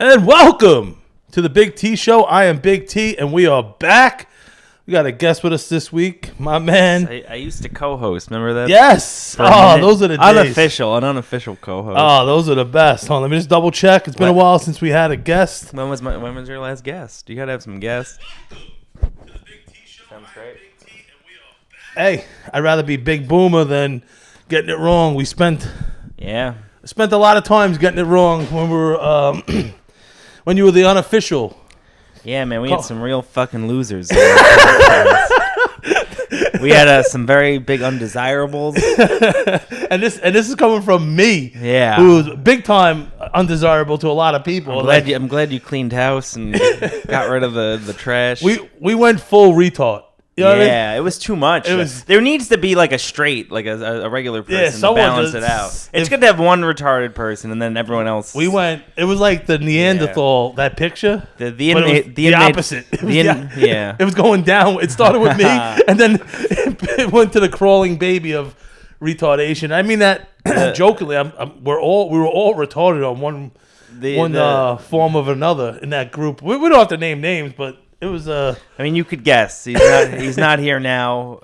And welcome to the Big T Show. I am Big T, and we are back. We got a guest with us this week, my man. I used to co-host. Remember that? Yes. Those are the days. An unofficial co-host. Oh, those are the best. Hold on, let me just double check. It's been a while since we had a guest. When was your last guest? You gotta have some guests. Sounds great. Hey, I'd rather be Big Boomer than getting it wrong. We spent a lot of times getting it wrong when we were when you were the unofficial. Yeah, man, we had some real fucking losers. We had some very big undesirables. and this is coming from me. Yeah, who's big time undesirable to a lot of people. I'm glad you cleaned house and got rid of the trash. We went full retard. You know what I mean? It was too much. There needs to be like a regular person to balance it out. It's good to have one retarded person and then everyone else. It was like the Neanderthal, that picture. The opposite. It was going down. It started with me and then it went to the crawling baby of retardation. I mean that jokingly. We were all retarded on one form of another in that group. We don't have to name names, but it was I mean, you could guess. He's not here now,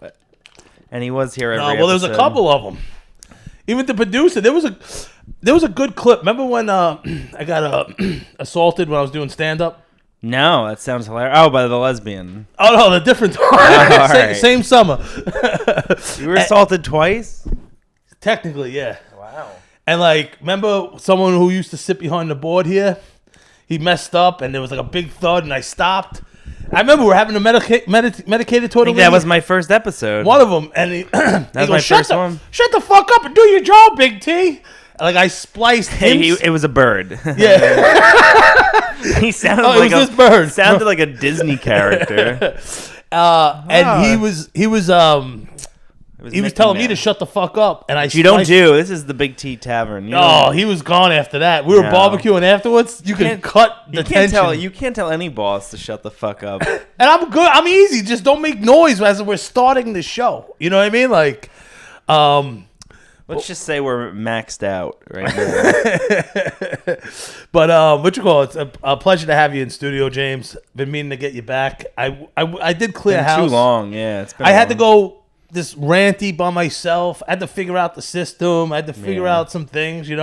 and he was here every episode. There was a couple of them. Even the producer, there was a good clip. Remember when I got assaulted when I was doing stand up? No, that sounds hilarious. Oh, by the lesbian. Oh no, the different time. Same summer. You were assaulted twice? Technically, yeah. Wow. And remember someone who used to sit behind the board here? He messed up, and there was like a big thud, and I stopped. I remember we were having a medicated tortellini. I think that was my first episode. One of them, and he that was my first one. Shut the fuck up and do your job, Big T. I spliced him. It was a bird. Yeah. He sounded this bird. Sounded like a Disney character. And he was telling me to shut the fuck up, and you don't do. This is the Big T Tavern. He was gone after that. We were barbecuing afterwards. You can cut the tension. You can't tell any boss to shut the fuck up. And I'm good. I'm easy. Just don't make noise as we're starting the show. You know what I mean? Let's just say we're maxed out right now. But what you call it? It's a pleasure to have you in studio, James. Been meaning to get you back. I did clear house. Too long. Yeah, it's been. I had to go this ranty by myself. I had to figure out the system. I had to figure out some things, And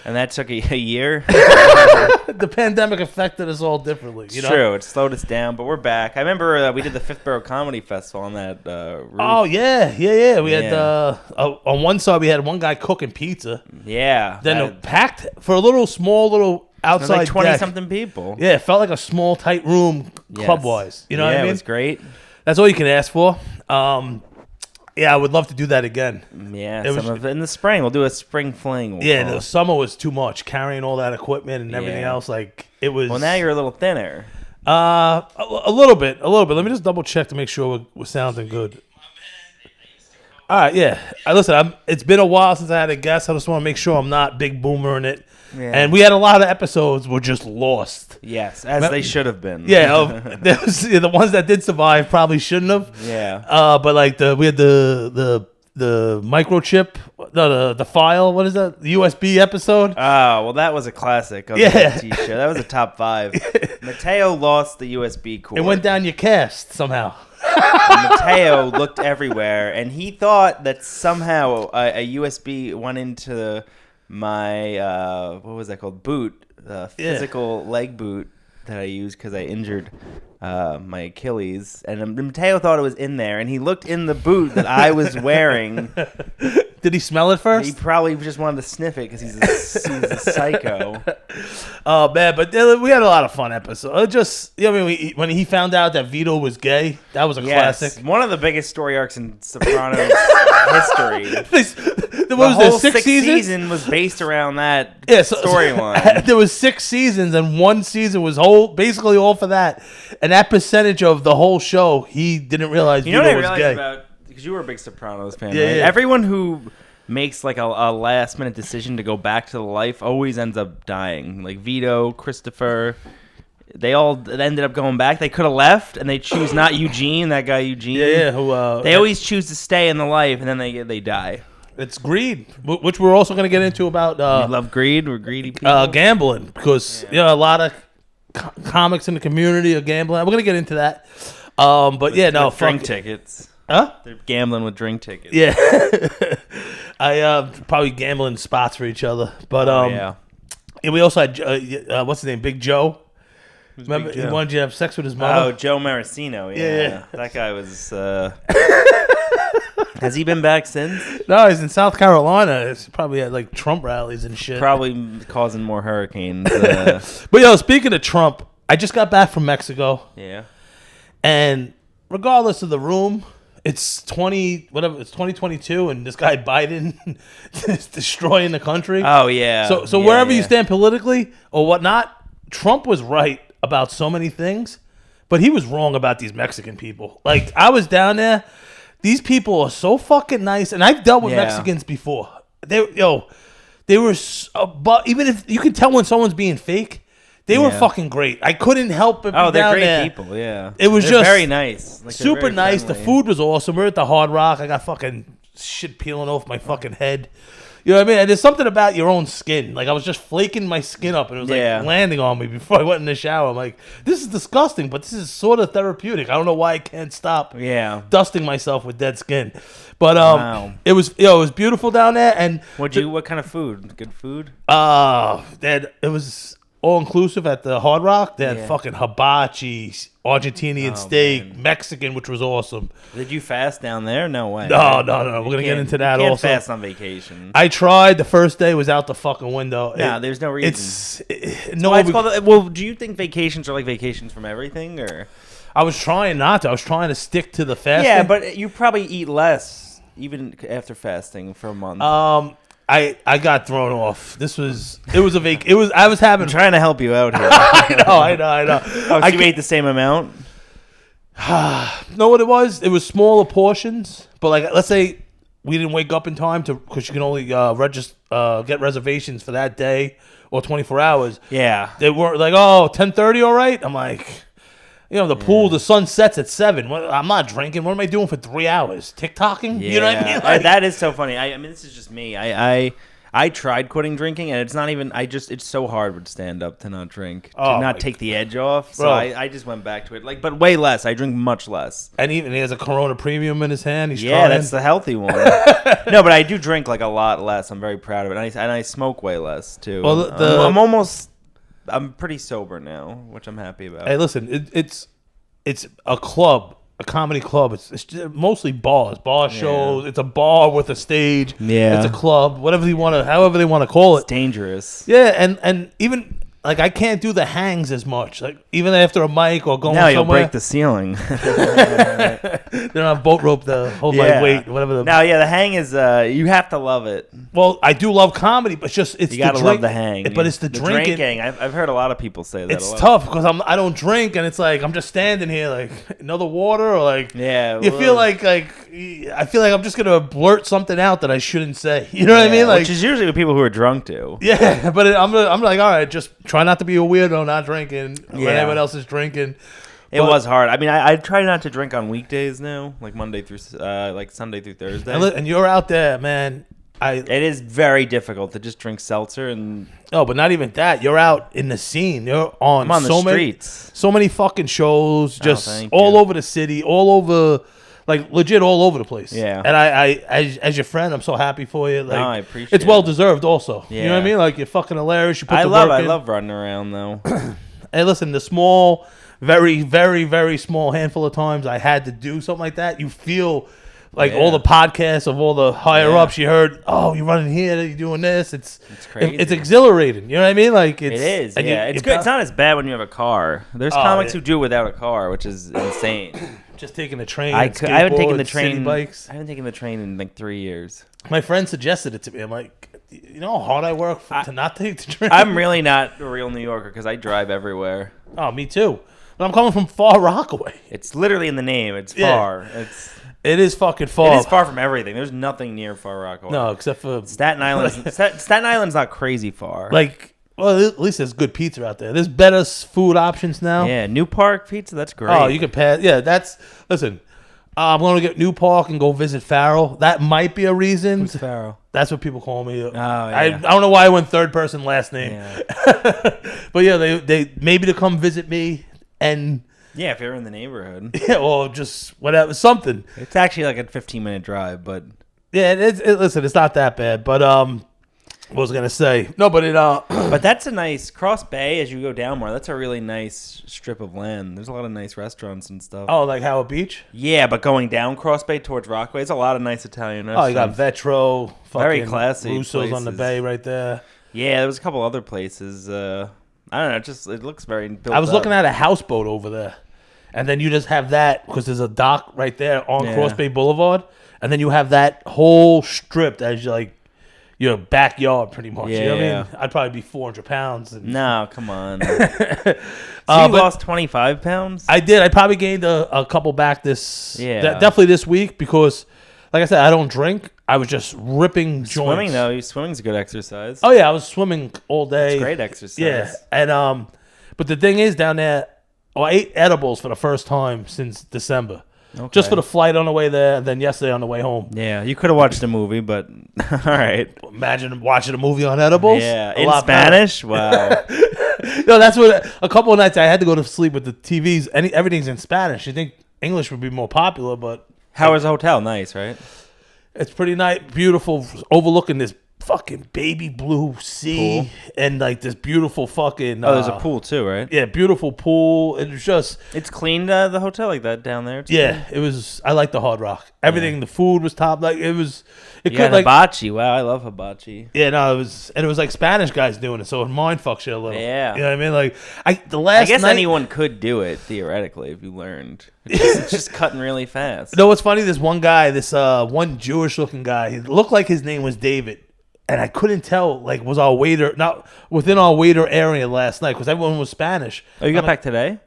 that took a year. The pandemic affected us all differently. It's true. It slowed us down, but we're back. I remember we did the Fifth Borough Comedy Festival on that roof. Oh, yeah. We had, on one side, we had one guy cooking pizza. Yeah. Then packed for a small outside 20-something people. Yeah, it felt like a small, tight room club-wise. You know what I mean? Yeah, it was great. That's all you can ask for. Yeah, I would love to do that again. Yeah, in the spring. We'll do a spring fling. The summer was too much, carrying all that equipment and everything else. It was. Well, now you're a little thinner. A little bit. Let me just double check to make sure we're sounding good. All right, yeah. Listen, it's been a while since I had a guest. I just want to make sure I'm not Big Boomer in it. Yeah. And we had a lot of episodes were just lost. Yes, as they should have been. Yeah, the ones that did survive probably shouldn't have. Yeah. But we had the microchip, the file. What is that? The USB episode. Oh, well, that was a classic. Of the T-shirt. That was a top 5. Mateo lost the USB cord. It went down your cast somehow. Mateo looked everywhere, and he thought that somehow a USB went into my what was that called? Boot, physical leg boot that I used because I injured my Achilles, and Mateo thought it was in there, and he looked in the boot that I was wearing. Did he smell it first? He probably just wanted to sniff it because he's a psycho. Oh man, but we had a lot of fun episodes. When he found out that Vito was gay, that was a classic. One of the biggest story arcs in Sopranos history. The whole 6 season was based around that storyline. There was 6 seasons, and one season was basically all for that. And that percentage of the whole show, he didn't realize Vito was gay. Because you were a big Sopranos fan, yeah, right? Yeah. Everyone who makes a last-minute decision to go back to the life always ends up dying. Like Vito, Christopher, they all ended up going back. They could have left, and they choose not Eugene, that guy Eugene. Yeah. They always choose to stay in the life, and then they die. It's greed, which we're also going to get into about. We love greed. We're greedy people. Gambling, because a lot of comics in the community are gambling. We're going to get into that. But drink tickets. Huh? They're gambling with drink tickets. Yeah. I probably gambling spots for each other. But and we also had what's his name, Big Joe. Remember, he wanted you to have sex with his mother. Oh, Joe Maricino. Yeah. That guy was. Has he been back since? No, he's in South Carolina. He's probably at like Trump rallies and shit. Probably causing more hurricanes. But speaking of Trump, I just got back from Mexico. Yeah. And regardless of the room, it's 2022, and this guy Biden is destroying the country. Oh yeah. So wherever you stand politically or whatnot, Trump was right about so many things, but he was wrong about these Mexican people. Like, I was down there. These people are so fucking nice, and I've dealt with Mexicans before. They were, but even if you can tell when someone's being fake, they were fucking great. I couldn't help but be down there. Oh, they're great people. Yeah, it was just very nice, like, super very nice. friendly. The food was awesome. We're at the Hard Rock. I got fucking shit peeling off my fucking head. You know what I mean? And there's something about your own skin. Like, I was just flaking my skin up, and it was like landing on me before I went in the shower. I'm like, this is disgusting, but this is sort of therapeutic. I don't know why I can't stop dusting myself with dead skin. But it was beautiful down there. And what kind of food? Good food? It was all inclusive at the Hard Rock. They had fucking hibachi, Argentinian steak, Mexican, which was awesome. Did you fast down there? No way. No. We're gonna get into that also. You can't fast on vacation. I tried. The first day was out the fucking window. No, there's no reason. Do you think vacations are like vacations from everything, or? I was trying not to. I was trying to stick to the fasting. Yeah, but you probably eat less even after fasting for a month. I got thrown off. I was having. I'm trying to help you out here. I know. Oh, so you ate the same amount? Know what it was? It was smaller portions, but like, let's say we didn't wake up in time because you can only get reservations for that day or 24 hours. Yeah. They were like, 10:30, all right? I'm like, the pool, the sun sets at 7. I'm not drinking. What am I doing for 3 hours? TikToking? Yeah. You know what I mean? Like, that is so funny. I mean, this is just me. I tried quitting drinking, and it's not even. It's so hard with stand up to not drink, to not take the edge off. So I just went back to it, but way less. I drink much less. And even he has a Corona Premium in his hand. He's trying. That's the healthy one. No, but I do drink like a lot less. I'm very proud of it, and I smoke way less too. Well, I'm pretty sober now, which I'm happy about. Hey, listen, it's a club. A comedy club. It's mostly bar shows. It's a bar with a stage. Yeah, it's a club. However they want to call it. It's dangerous. Yeah, and even like, I can't do the hangs as much. Like, even after a mic or going somewhere. Now you'll break the ceiling. They're on boat rope to hold my weight. Whatever. The hang is. You have to love it. Well, I do love comedy, but you gotta love the hang. But it's the drinking. I've heard a lot of people say that. It's tough because I don't drink, and it's like I'm just standing here like, another water, or like you feel like I feel like I'm just gonna blurt something out that I shouldn't say. You know what I mean? Like, which is usually what people who are drunk do. Yeah, but I'm like, all right, just try not to be a weirdo, not drinking when everyone else is drinking. It was hard. I mean, I try not to drink on weekdays now, like Monday through Sunday through Thursday. And you're out there, man. It is very difficult to just drink seltzer and. Oh, but not even that. You're out in the scene. You're on the streets. So many fucking shows, just all over the city, all over, like, legit all over the place. Yeah. And I as your friend, I'm so happy for you. Like, I appreciate it. It's well deserved also. Yeah. You know what I mean? Like, you're fucking hilarious. You put the work in. I love running around though. Hey, listen, the small, very, very, very small handful of times I had to do something like that, you feel like all the podcasts of all the higher ups, you heard, you're running here, you're doing this. It's crazy. It's exhilarating. You know what I mean? Like, it is. Yeah, it's good. It's not as bad when you have a car. There's comics who do it without a car, which is insane. Just taking the train. I haven't taken the train. City bikes. I haven't taken the train in like 3 years. My friend suggested it to me. I'm like, you know how hard I work to not take the train? I'm really not a real New Yorker because I drive everywhere. Oh, me too. But I'm coming from Far Rockaway. It's literally in the name. It's far. It is fucking far. It is far from everything. There's nothing near Far Rockaway. No, except for Staten Island. Staten Island's not crazy far. Like, well, at least there's good pizza out there. There's better food options now. Yeah, New Park pizza. That's great. Oh, you can pass. Yeah, listen. I'm going to get New Park and go visit Farrell. That might be a reason. Who's Farrell? That's what people call me. Oh, yeah. I don't know why I went third person last name. Yeah. But yeah, they maybe to come visit me and... Yeah, if you're in the neighborhood. Yeah, or just whatever, something. It's actually like a 15-minute drive, but... Yeah, listen, it's not that bad. But, what was I going to say? No, but it... But that's a nice... Cross Bay, as you go down more, that's a really nice strip of land. There's a lot of nice restaurants and stuff. Oh, like Howard Beach? Yeah, but going down Cross Bay towards Rockaway, there's a lot of nice Italian restaurants. Oh, you got Vetro. Very classy Russo's on the bay right there. Yeah, there was a couple other places. I don't know, it looks very built I was up. looking at a houseboat over there. And then you just have that, because there's a dock right there on Cross Bay Boulevard. And then you have that whole strip as like your backyard, pretty much. Yeah. You know what I mean? I'd probably be 400 pounds. No, come on. So you lost 25 pounds? I did. I probably gained a couple back definitely this week, because, like I said, I don't drink. I was just ripping joints. Swimming, though. Swimming's a good exercise. Oh, yeah. I was swimming all day. It's great exercise. Yeah. And, but the thing is, down there, I ate edibles for the first time since December. Okay. Just for the flight on the way there, and then yesterday on the way home. Yeah, you could have watched a movie, but all right. Imagine watching a movie on edibles. Yeah, in Spanish? Wow. No, that's what a couple of nights I had to go to sleep with the TVs. Everything's in Spanish. You think English would be more popular, but... How was the hotel? Nice, right? It's pretty nice, beautiful, overlooking this fucking baby blue sea. Pool. And like this beautiful fucking... there's a pool too, right? Yeah, beautiful pool. It was just... It's cleaned, the hotel like that down there? Yeah, it was... I like the Hard Rock. Everything, the food was top. Like, it was... Hibachi. Wow, I love hibachi. Yeah, no, it was like Spanish guys doing it, so it mind fucks you a little. Yeah. You know what I mean? Like, I guess anyone could do it, theoretically, if you learned. It's just cutting really fast. You know what's funny? This one guy, one Jewish-looking guy, he looked like his name was David. And I couldn't tell, like, was our waiter, not within our waiter area last night, because everyone was Spanish. Oh, you got back today?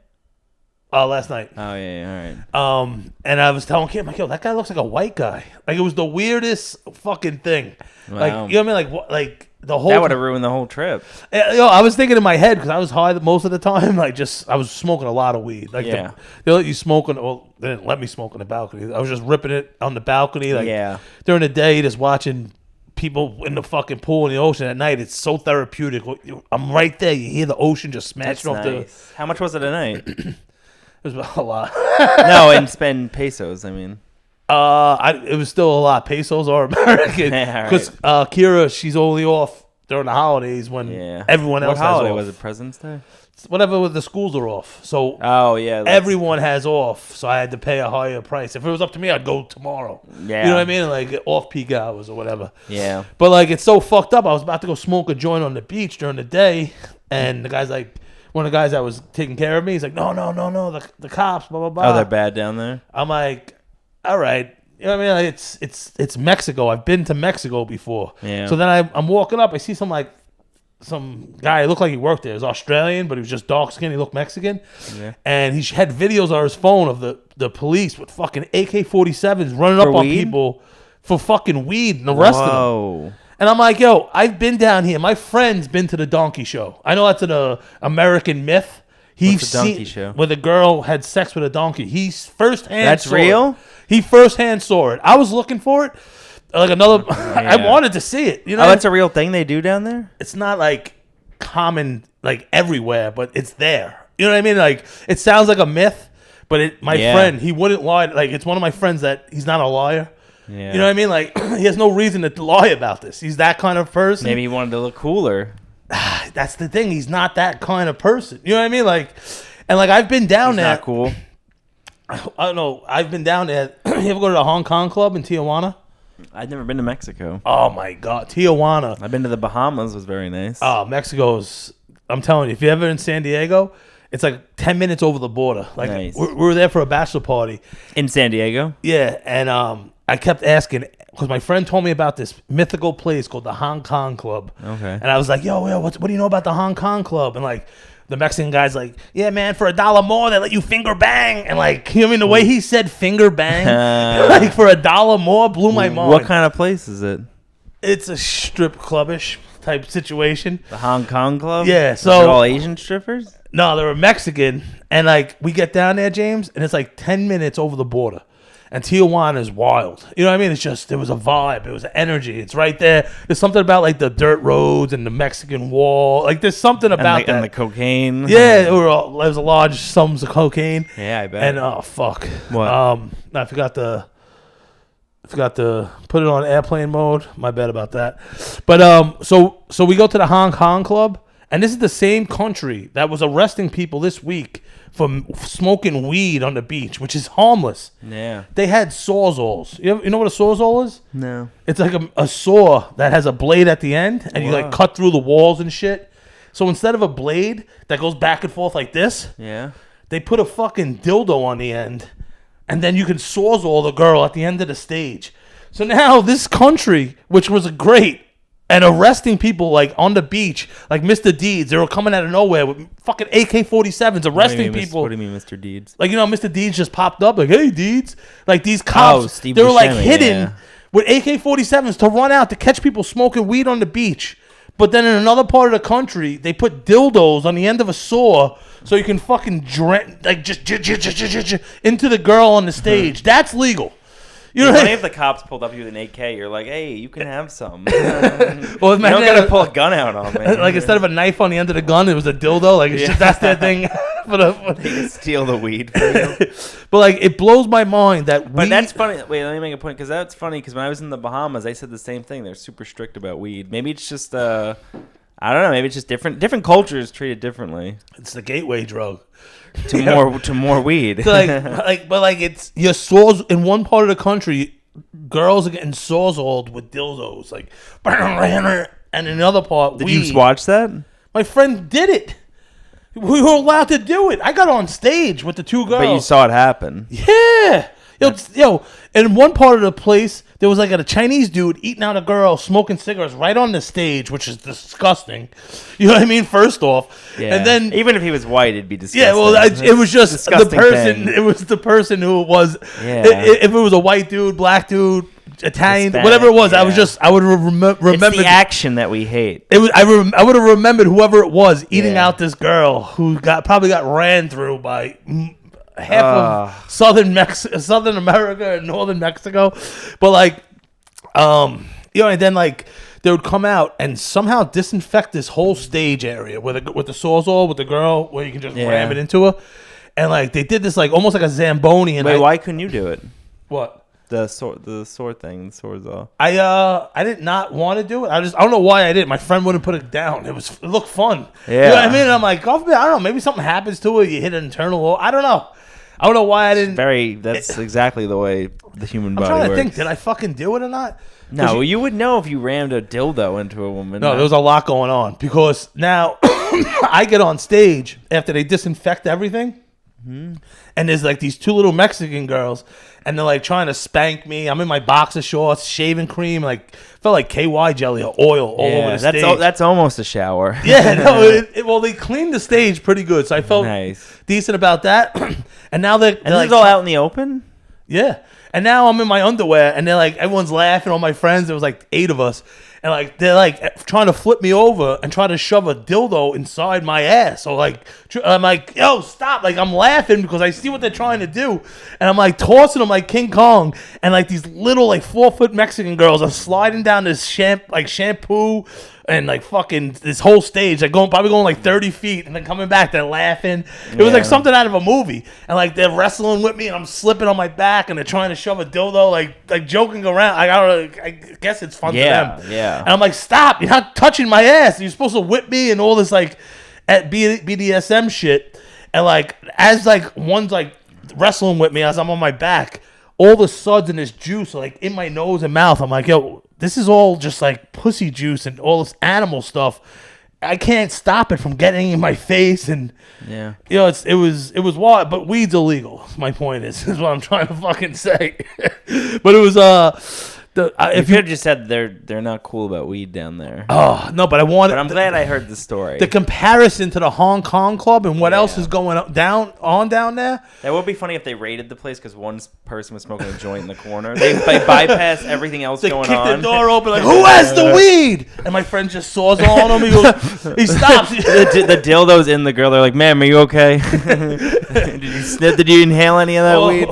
Last night. Oh, yeah, all right. And I was telling Kim, like, yo, that guy looks like a white guy. Like, it was the weirdest fucking thing. Wow. Like, you know what I mean? Like the whole... That would have ruined the whole trip. Yo, I was thinking in my head, because I was high most of the time, like, I was smoking a lot of weed. Like, yeah. They let you smoke they didn't let me smoke on the balcony. I was just ripping it on the balcony. Like, during the day, just watching... people in the fucking pool in the ocean at night. It's so therapeutic. I'm right there. You hear the ocean just smashing off nice. How much was it a night? It was a lot. No, and spend pesos, I mean. It was still a lot. Pesos or American. Because Kira, she's only off during the holidays when everyone else has off. What holiday was it? President's Day? Whatever, the schools are off. So everyone has off. So I had to pay a higher price. If it was up to me, I'd go tomorrow. Yeah. You know what I mean? Like off-peak hours or whatever. Yeah. But like, it's so fucked up. I was about to go smoke a joint on the beach during the day. And the guy's like, one of the guys that was taking care of me, he's like, no, the cops, blah, blah, blah. Oh, they're bad down there? I'm like, all right. You know what I mean? Like, it's Mexico. I've been to Mexico before. Yeah. So then I'm walking up. I see some guy, looked like he worked there. He was Australian, but he was just dark skinned. He looked Mexican. Yeah. And he had videos on his phone of the police with fucking AK-47s running up on people for fucking weed and arresting them. And I'm like, yo, I've been down here. My friend's been to the donkey show. I know that's an American myth. What's the donkey show? Where the girl had sex with a donkey. He's firsthand. That's real? He firsthand saw it. I was looking for it. Like another, I wanted to see it. You know, that's a real thing they do down there. It's not like common, like everywhere, but it's there. You know what I mean? Like it sounds like a myth, but my friend, he wouldn't lie. Like it's one of my friends that he's not a liar. Yeah. You know what I mean? Like he has no reason to lie about this. He's that kind of person. Maybe he wanted to look cooler. That's the thing. He's not that kind of person. You know what I mean? Like, and like I've been down there. Not cool. I don't know. I've been down there. You ever go to the Hong Kong club in Tijuana? I've never been to Mexico. Oh my God, Tijuana. I've been to the Bahamas. It was very nice. Oh, Mexico's. I'm telling you, if you're ever in San Diego, it's like 10 minutes over the border. Like nice. we were there for a bachelor party in San Diego. Yeah, and I kept asking because my friend told me about this mythical place called the Hong Kong Club. Okay. And I was like, yo, what do you know about the Hong Kong Club? And like the Mexican guy's like, yeah, man, for $1 more, they let you finger bang. And like, you know what I mean? The way he said finger bang, like for $1 more blew my mind. What kind of place is it? It's a strip clubbish type situation. The Hong Kong Club? Yeah. So they're all Asian strippers? No, they were Mexican. And like, we get down there, James, and it's like 10 minutes over the border. And Tijuana is wild. You know what I mean? It's just, there was a vibe. It was an energy. It's right there. There's something about like the dirt roads and the Mexican wall. Like there's something about that. And the cocaine. Yeah, there was a large sums of cocaine. Yeah, I bet. And oh fuck. What? I forgot to put it on airplane mode. My bad about that. But so we go to the Hong Kong club, and this is the same country that was arresting people this week for smoking weed on the beach, which is harmless. Yeah. They had sawzalls. You know what a sawzall is? No. It's like a saw that has a blade at the end, and you like cut through the walls and shit. So instead of a blade that goes back and forth like this, they put a fucking dildo on the end, and then you can sawzall the girl at the end of the stage. So now this country, which was great, and arresting people like on the beach, like Mr. Deeds. They were coming out of nowhere with fucking AK-47s, arresting people. What do you mean, Mr. Deeds? Like, you know, Mr. Deeds just popped up, like, hey, Deeds. Like, these cops, they were like hidden with AK-47s to run out to catch people smoking weed on the beach. But then in another part of the country, they put dildos on the end of a saw so you can fucking just into the girl on the stage. That's legal. You know, if the cops pulled up you with an AK, you're like, hey, you can have some. Well, you don't gotta pull a gun out on me. Like instead of a knife on the end of the gun, it was a dildo. Like it's just, that's their thing. They can steal the weed from you. But like, it blows my mind that. But that's funny. Wait, let me make a point, because that's funny. Because when I was in the Bahamas, they said the same thing. They're super strict about weed. Maybe it's just I don't know. Maybe it's just different. Different cultures treat it differently. It's the gateway drug. To more weed. So but it's your saws in one part of the country. Girls are getting sawzalled with dildos, like, and in another part, did you watch that? My friend did it. We were allowed to do it. I got on stage with the two girls. But you saw it happen. Yeah. Yo, in one part of the place, there was like a Chinese dude eating out a girl, smoking cigarettes right on the stage, which is disgusting. You know what I mean? First off, and then even if he was white, it'd be disgusting. Yeah, well, it was just the person. Thing. It was the person who it was. Yeah. If it was a white dude, black dude, Italian, Hispanic, whatever it was, I would have remembered. It's the action that we hate. It was. I would have remembered whoever it was eating out this girl who probably got ran through by half of Southern America and Northern Mexico. But like, and then like they would come out and somehow disinfect this whole stage area with the sawzall with the girl where you can just ram it into her. And like they did this like almost like a Zamboni. And why couldn't you do it? What? The sword thing, the sawzall. I did not want to do it. I don't know why I didn't. My friend wouldn't put it down. It looked fun. Yeah. You know what I mean? And I'm like, I don't know. Maybe something happens to it. You hit an internal wall. I don't know. I don't know why I didn't. That's exactly the way the human body works. I'm trying to think. Did I fucking do it or not? No, you would know if you rammed a dildo into a woman. No, there was a lot going on because now I get on stage after they disinfect everything. Mm-hmm. And there's like these two little Mexican girls, and they're like trying to spank me. I'm in my boxer shorts, shaving cream, like felt like KY jelly or oil all over the stage. That's almost a shower. Yeah, no. Well, they cleaned the stage pretty good, so I felt decent about that. And now they're this like, is all out in the open. Yeah, and now I'm in my underwear, and they're like, everyone's laughing. All my friends, there was like 8 of us. And like they're like trying to flip me over and try to shove a dildo inside my ass. So like I'm like, yo, stop! Like I'm laughing because I see what they're trying to do, and I'm like tossing them like King Kong. And like these little like 4-foot Mexican girls are sliding down this shampoo and like fucking this whole stage, like probably going like 30 feet, and then coming back, they're laughing. It was like something out of a movie, and like they're wrestling with me, and I'm slipping on my back, and they're trying to shove a dildo, like joking around. I guess it's fun for them. Yeah. And I'm like, stop! You're not touching my ass. You're supposed to whip me and all this like at BDSM shit. And like as like one's like wrestling with me as I'm on my back, all the suds and this juice are like in my nose and mouth. I'm like, yo, this is all just like pussy juice and all this animal stuff. I can't stop it from getting in my face, and it was wild. But weed's illegal. My point is what I'm trying to fucking say. But it was if you just said they're not cool about weed down there. Oh no, but I'm glad I heard the story. The comparison to the Hong Kong club and what else is going down there. That would be funny if they raided the place because one person was smoking a joint in the corner. They bypass everything else going on. They kick the door open like, who has the weed? And my friend just saws on him. He stops. the dildo's in the girl. They're like, ma'am, are you okay? Did you inhale any of that weed?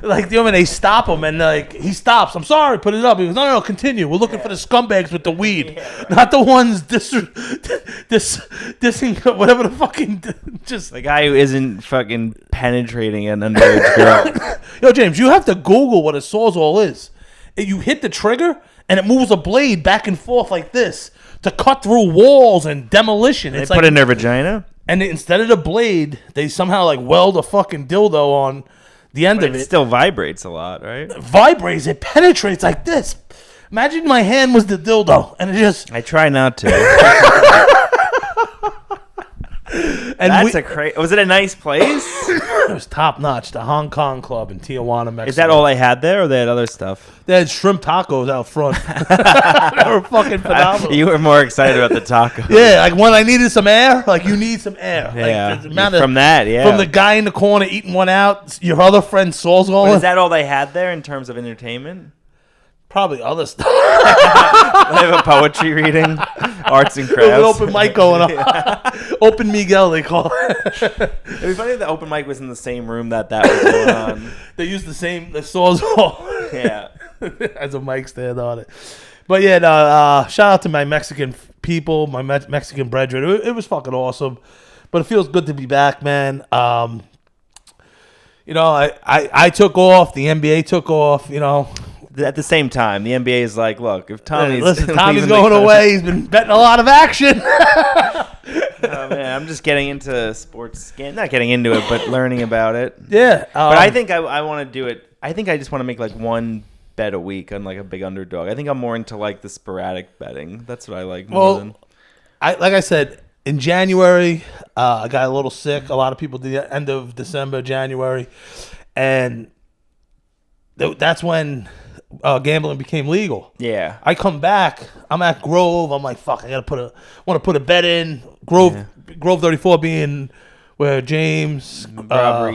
Like, you know, when they stop him and like he stops. I'm sorry, put it up. He goes, no, continue. We're looking for the scumbags with the weed, not the ones dissing whatever the fucking just the guy who isn't fucking penetrating an underage girl. Yo, James, you have to Google what a sawzall is. You hit the trigger and it moves a blade back and forth like this to cut through walls and demolition. They put it in their vagina, and instead of the blade, they somehow like weld a fucking dildo on the end of it. It still vibrates a lot, right? It vibrates. It penetrates like this. Imagine my hand was the dildo, and it just. I try not to. And that's was it a nice place? It was top notch. The Hong Kong Club in Tijuana, Mexico. Is that all they had there, or they had other stuff? They had shrimp tacos out front. They were fucking phenomenal. You were more excited about the tacos. Yeah, like when I needed some air, like you need some air. Yeah, like, from the guy in the corner eating one out, your other friend sawzall. Is that all they had there in terms of entertainment? Probably other stuff. They have a poetry reading, arts and crafts. An open mic going on. Open Miguel, they call it. It'd be funny if the open mic was in the same room that was going on. They used the sawzall. Yeah. As a mic stand on it. But yeah, no, shout out to my Mexican people, my Mexican brethren. It was fucking awesome. But it feels good to be back, man. You know, I took off. The NBA took off, you know. At the same time, the NBA is like, look, if Tommy's going away, he's been betting a lot of action. Oh, man, I'm just getting into sports, not getting into it, but learning about it. Yeah. But I think I want to do it. I think I just want to make like one bet a week on like a big underdog. I think I'm more into like the sporadic betting. That's what I like more than. Like I said, in January, I got a little sick. A lot of people did the end of December, January. And that's when gambling became legal. Yeah. I come back. I'm at Grove. I'm like, fuck. I want to put a bet in. Grove 34 being where James, Rob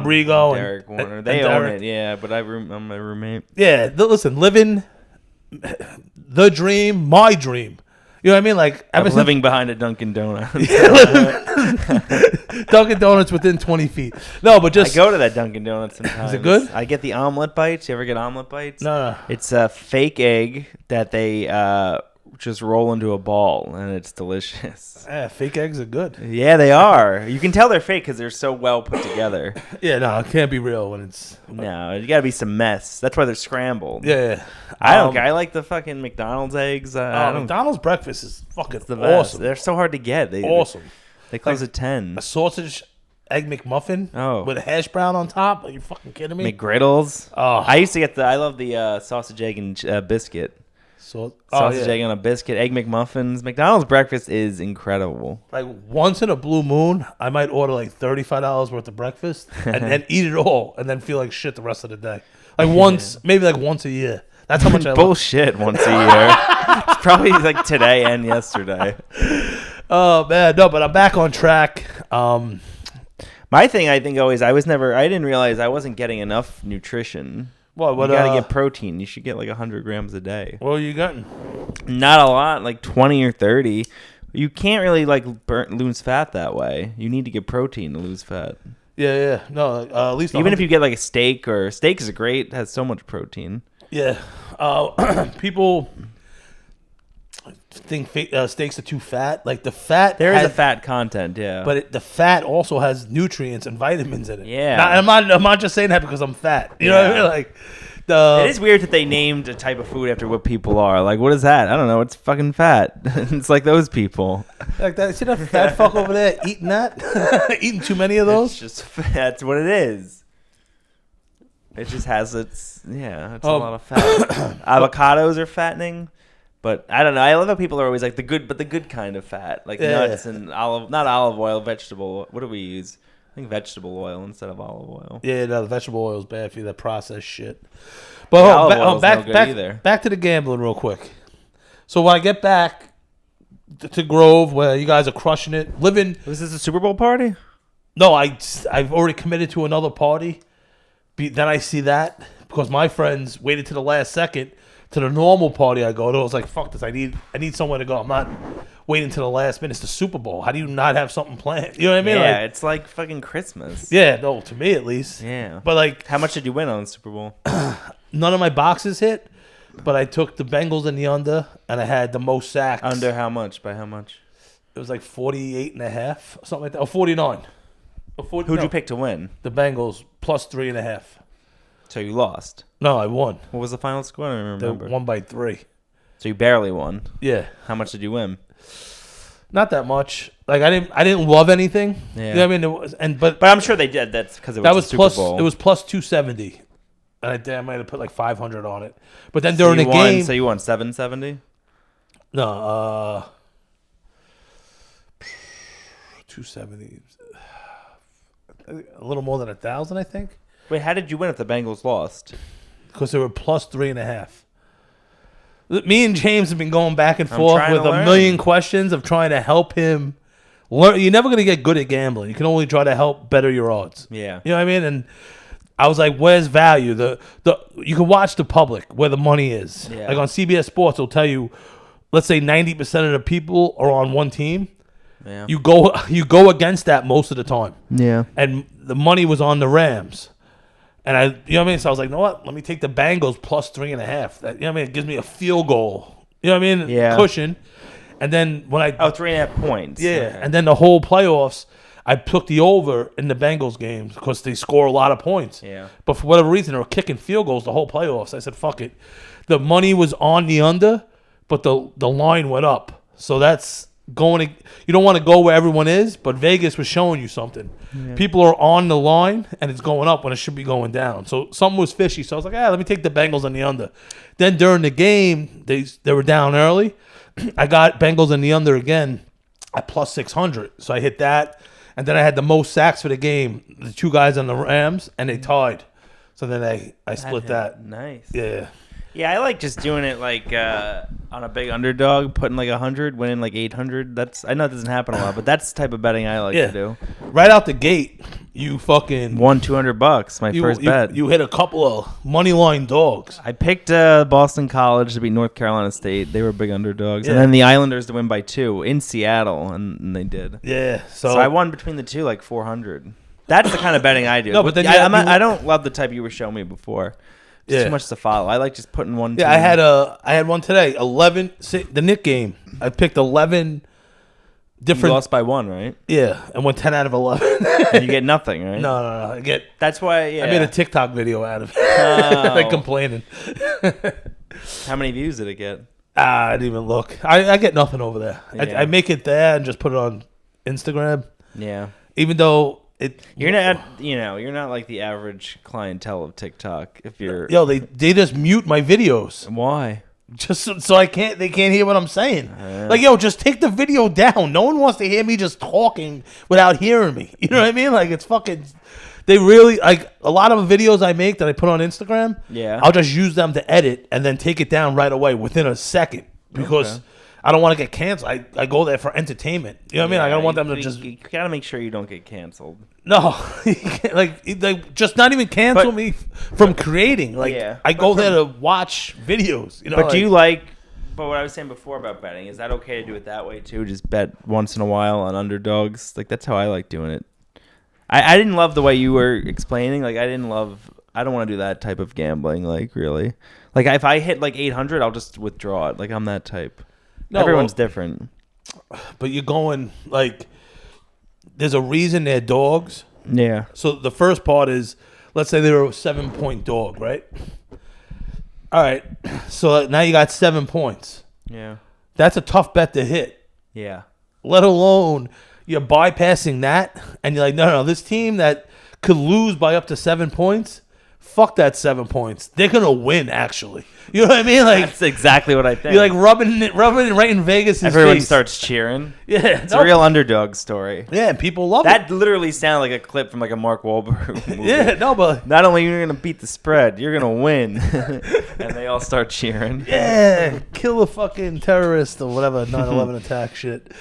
Rigo, and Derek Warner. They own it. Yeah, but I'm my roommate. Yeah. Listen, living the dream, my dream. You know what I mean? Like I'm living behind a Dunkin' Donuts. Dunkin' Donuts within 20 feet. No, but just I go to that Dunkin' Donuts sometimes. Is it good? I get the omelet bites. You ever get omelet bites? No. It's a fake egg that they just roll into a ball, and it's delicious. Yeah, fake eggs are good. Yeah, they are. You can tell they're fake because they're so well put together. Yeah, no, it can't be real when it's. No, you gotta be some mess. That's why they're scrambled. Yeah. I don't care. I like the fucking McDonald's eggs. McDonald's breakfast is fucking the awesome. They're so hard to get. Awesome. They close at 10. A sausage egg McMuffin with a hash brown on top. Are you fucking kidding me? McGriddles. Oh. I used to get I love the sausage, egg, and biscuit. Sausage, egg on a biscuit, egg McMuffins. McDonald's breakfast is incredible. Like once in a blue moon, I might order like $35 worth of breakfast and then eat it all and then feel like shit the rest of the day. Like once, maybe like once a year. That's how much I bullshit once a year. It's probably like today and yesterday. Oh man, no, but I'm back on track. My thing, I think always, I didn't realize I wasn't getting enough nutrition. What you gotta get protein. You should get like 100 grams a day. What are you getting? Not a lot, like 20 or 30. You can't really like lose fat that way. You need to get protein to lose fat. Yeah. No, at least even if you get like a steak is has so much protein. Yeah. People think steaks are too fat. Like the fat, there is a fat content, yeah. But the fat also has nutrients and vitamins in it. Yeah. Now, I'm not just saying that because I'm fat. You know what I mean? Like, it is weird that they named a type of food after what people are. Like, what is that? I don't know. It's fucking fat. It's like those people. Like that. See that fat fuck over there eating that? Eating too many of those? That's what it is. It just has a lot of fat. Avocados are fattening. But I don't know. I love how people are always like the good kind of fat, like nuts and not olive oil, vegetable. What do we use? I think vegetable oil instead of olive oil. Yeah, no, the vegetable oil is bad for you. That processed shit. But back to the gambling real quick. So when I get back to Grove, where you guys are crushing it, living. Was this a Super Bowl party? No, I've already committed to another party. Then I see that because my friends waited to the last second to the normal party I go to. I was like, fuck this. I need somewhere to go. I'm not waiting to the last minute. It's the Super Bowl. How do you not have something planned? You know what I mean? Yeah, it's like fucking Christmas. Yeah, no, to me at least. Yeah. But like, how much did you win on the Super Bowl? None of my boxes hit, but I took the Bengals in the under, and I had the most sacks. Under how much? By how much? It was like 48.5, something like that. Or 49. Who'd you pick to win? The Bengals plus 3.5. So you lost. No, I won. What was the final score? I don't remember. They won by 3. So you barely won. Yeah. How much did you win? Not that much. Like I didn't love anything. Yeah. You know what I mean? It was, but I'm sure they did. That's because it was the Super plus, Bowl. It was plus 270. And I might have put like 500 on it. But then during the game, so you won 770. No, 270. A little more than 1,000, I think. Wait, how did you win if the Bengals lost? Because they were plus 3.5. Me and James have been going back and forth with a million questions of trying to help him learn. You're never going to get good at gambling. You can only try to help better your odds. Yeah. You know what I mean? And I was like, where's value? You can watch the public where the money is. Yeah. Like on CBS Sports, it'll tell you, let's say 90% of the people are on one team. Yeah. You go against that most of the time. Yeah. And the money was on the Rams. And you know what I mean? So I was like, you know what? Let me take the Bengals plus 3.5. That, you know what I mean? It gives me a field goal. You know what I mean? Yeah. Cushion. And then when I 3.5 points. Yeah. Okay. And then the whole playoffs, I took the over in the Bengals games because they score a lot of points. Yeah. But for whatever reason, they were kicking field goals the whole playoffs. I said, fuck it. The money was on the under, but the line went up. So that's going to, you don't want to go where everyone is, but Vegas was showing you something. Yeah. People are on the line and it's going up when it should be going down. So something was fishy. So I was like, let me take the Bengals on the under. Then during the game, they were down early. I got Bengals in the under again at plus 600. So I hit that. And then I had the most sacks for the game, the two guys on the Rams, and they tied. So then I split that. Nice. Yeah. Yeah, I like just doing it like on a big underdog, putting like 100, winning like 800. I know it doesn't happen a lot, but that's the type of betting I like to do. Right out the gate, you fucking won $200. My first bet. You hit a couple of money line dogs. I picked Boston College to beat North Carolina State. They were big underdogs, and then the Islanders to win by 2 in Seattle, and they did. Yeah, so I won between the two like 400. That's the kind of betting I do. No, but then I don't love the type you were showing me before. It's too much to follow. I like just putting one. Yeah, I had one today. 11. The Knick game. I picked 11 different. You lost by 1, right? Yeah, and went 10 out of 11. And you get nothing, right? No. I get. That's why. Yeah. I made a TikTok video out of it. Like complaining. How many views did it get? I didn't even look. I get nothing over there. Yeah. I make it there and just put it on Instagram. Yeah. Even though. You're not like the average clientele of TikTok. If you're they just mute my videos. Why? Just so they can't hear what I'm saying. Like, just take the video down. No one wants to hear me just talking without hearing me. You know what I mean? Like, it's fucking. They really like a lot of videos I make that I put on Instagram. Yeah, I'll just use them to edit and then take it down right away within a second because. Okay. I don't want to get canceled. I go there for entertainment. You know what I mean? I don't want them to just. You gotta make sure you don't get canceled. No, like just not even cancel me from creating. Like I go there to watch videos. You know. But do you like? But what I was saying before about betting, is that okay to do it that way too? Just bet once in a while on underdogs. Like that's how I like doing it. I didn't love the way you were explaining. Like I don't want to do that type of gambling. Like really. Like if I hit like 800, I'll just withdraw it. Like I'm that type. No, everyone's different. But you're going, like, there's a reason they're dogs. Yeah. So the first part is, let's say they're a 7-point dog, right? All right. So now you got 7 points. Yeah. That's a tough bet to hit. Yeah. Let alone you're bypassing that, and you're like, no, this team that could lose by up to 7 points, fuck that 7 points. They're going to win, actually. You know what I mean? Like that's exactly what I think. You're like rubbing it right in Vegas' Everyone face. starts cheering. Yeah, it's a real underdog story. Yeah, and people love that. That literally sounded like a clip from like a Mark Wahlberg movie. Yeah, no, but not only are you gonna beat the spread, you're gonna win, and they all start cheering. Yeah, kill a fucking terrorist or whatever 9/11 attack shit.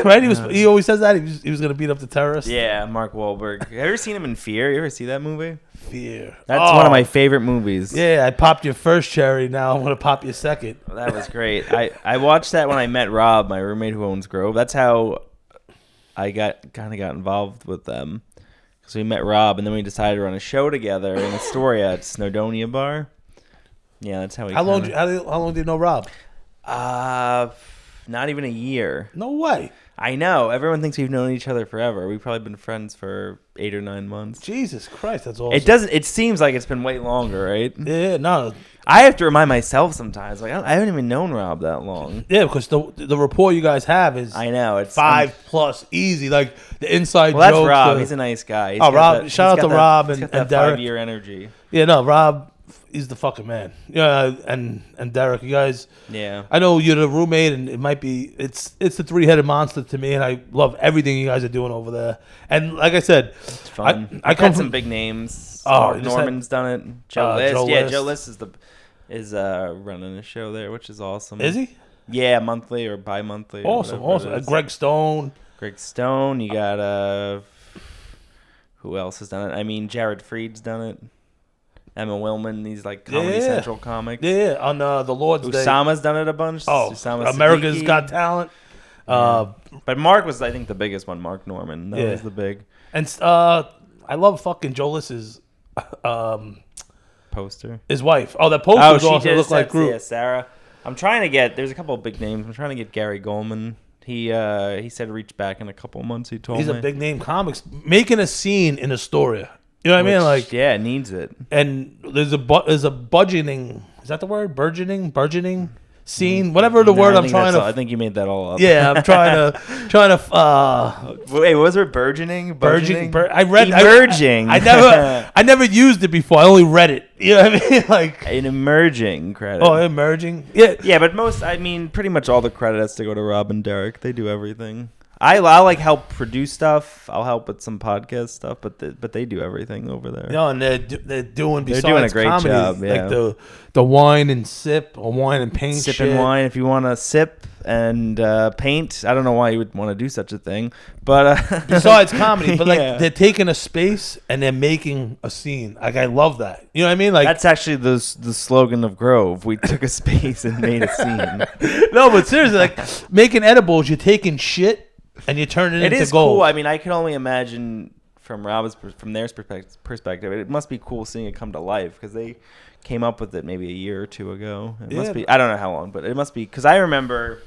Right? He always says that he was gonna beat up the terrorist. Yeah, Mark Wahlberg. Have you ever seen him in Fear? You ever see that movie? Fear. That's one of my favorite movies. Yeah, I popped your first cherry. Now I'm gonna pop your second. Well, that was great. I watched that when I met Rob, my roommate who owns Grove. That's how I got involved with them. Because we met Rob, and then we decided to run a show together in Astoria at Snowdonia Bar. Yeah, that's how we. How long do you know Rob? Not even a year. No way. I know. Everyone thinks we've known each other forever. We've probably been friends for 8 or 9 months. Jesus Christ, that's awesome. It seems like it's been way longer, right? Yeah, no. I have to remind myself sometimes. Like I haven't even known Rob that long. Yeah, because the rapport you guys have is. I know it's 5+ easy. Like the inside jokes. Well, that's Rob. He's a nice guy. Rob. Shout out to Rob and Derek. 5-year energy. Yeah, no, Rob. He's the fucking man. Yeah, and Derek, you guys. Yeah. I know you're the roommate, and it might be it's the 3-headed monster to me, and I love everything you guys are doing over there. And like I said, it's fun. I come from some big names. Norman's done it. Joe List. Joe List is running a show there, which is awesome. Is he? Yeah, monthly or bi-monthly. Awesome. Greg Stone. You got who else has done it? I mean, Jared Freed's done it. Emma Willman, these like Comedy Central comics. Yeah, on the Lord's Day. Usama's done it a bunch. America's Got Talent. But Mark was, I think, the biggest one. Mark Norman. That was the big. And I love fucking Jolis's poster. His wife. Oh, that poster also looked like Groot. Yeah, Sarah. I'm trying to get. There's a couple of big names. I'm trying to get Gary Goldman. He said reach back in a couple of months. He told me he's a big name comics making a scene in Astoria. You know what I mean? Like, yeah, it needs it. And there's a burgeoning. Is that the word? Burgeoning scene. Whatever the word I'm trying to. I think you made that all up. Yeah, I'm trying to. Wait, was it burgeoning? Burgeoning. I read emerging. I never used it before. I only read it. You know what I mean? Like an emerging credit. Oh, emerging. Yeah. Yeah, but pretty much all the credit has to go to Rob and Derek. They do everything. I'll like help produce stuff. I'll help with some podcast stuff, but they do everything over there. No, and they're doing besides they're doing a great comedy, job. Yeah. Like the wine and sip or wine and paint. Sip and wine. If you want to sip and paint, I don't know why you would want to do such a thing, but besides comedy, but like they're taking a space and they're making a scene. Like I love that. You know what I mean? Like that's actually the slogan of Grove. We took a space and made a scene. No, but seriously, like making edibles, you're taking shit. And you turn it into gold. It is cool. I mean, I can only imagine from their perspective, it must be cool seeing it come to life because they came up with it maybe a year or two ago. It must be. I don't know how long, but it must be because I remember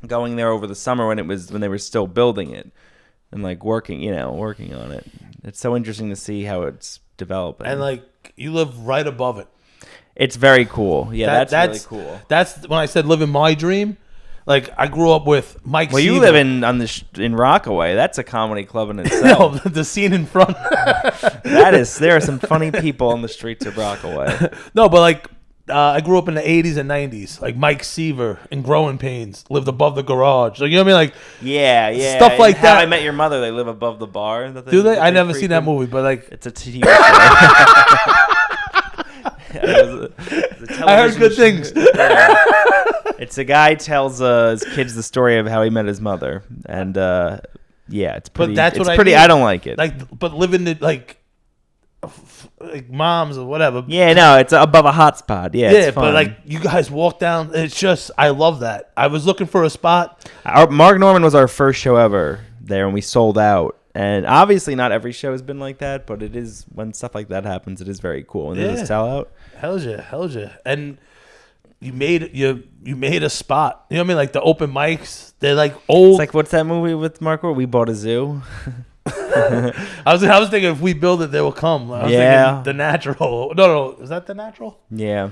going there over the summer when they were still building it and like working on it. It's so interesting to see how it's developing. And like you live right above it. It's very cool. Yeah, that's really cool. That's when I said living my dream. Like I grew up with Mike. Well, you live in Rockaway. That's a comedy club in itself. No, the scene in front. There are some funny people on the streets of Rockaway. No, but like I grew up in the 80s and 90s. Like Mike Seaver and Growing Pains lived above the garage. Like you know what I mean? Like stuff like that. How I Met Your Mother. They live above the bar. Do they? I never seen that movie, but like it's a TV show. I heard good things. It's a guy tells his kids the story of how he met his mother, and it's pretty. But that's what I don't like it. Like, but living it like moms or whatever. Yeah, no, it's above a hot spot. Yeah, it's fun. But like you guys walk down. It's just I love that. I was looking for a spot. Mark Norman was our first show ever there, and we sold out. And obviously, not every show has been like that, but it is when stuff like that happens. It is very cool, and there's a sellout. Hell's yeah, and you made a spot. You know what I mean? Like the open mics, they're like old. It's like what's that movie with Mark? We bought a zoo. I was thinking if we build it, they will come. I was thinking The Natural. No, is that The Natural? Yeah.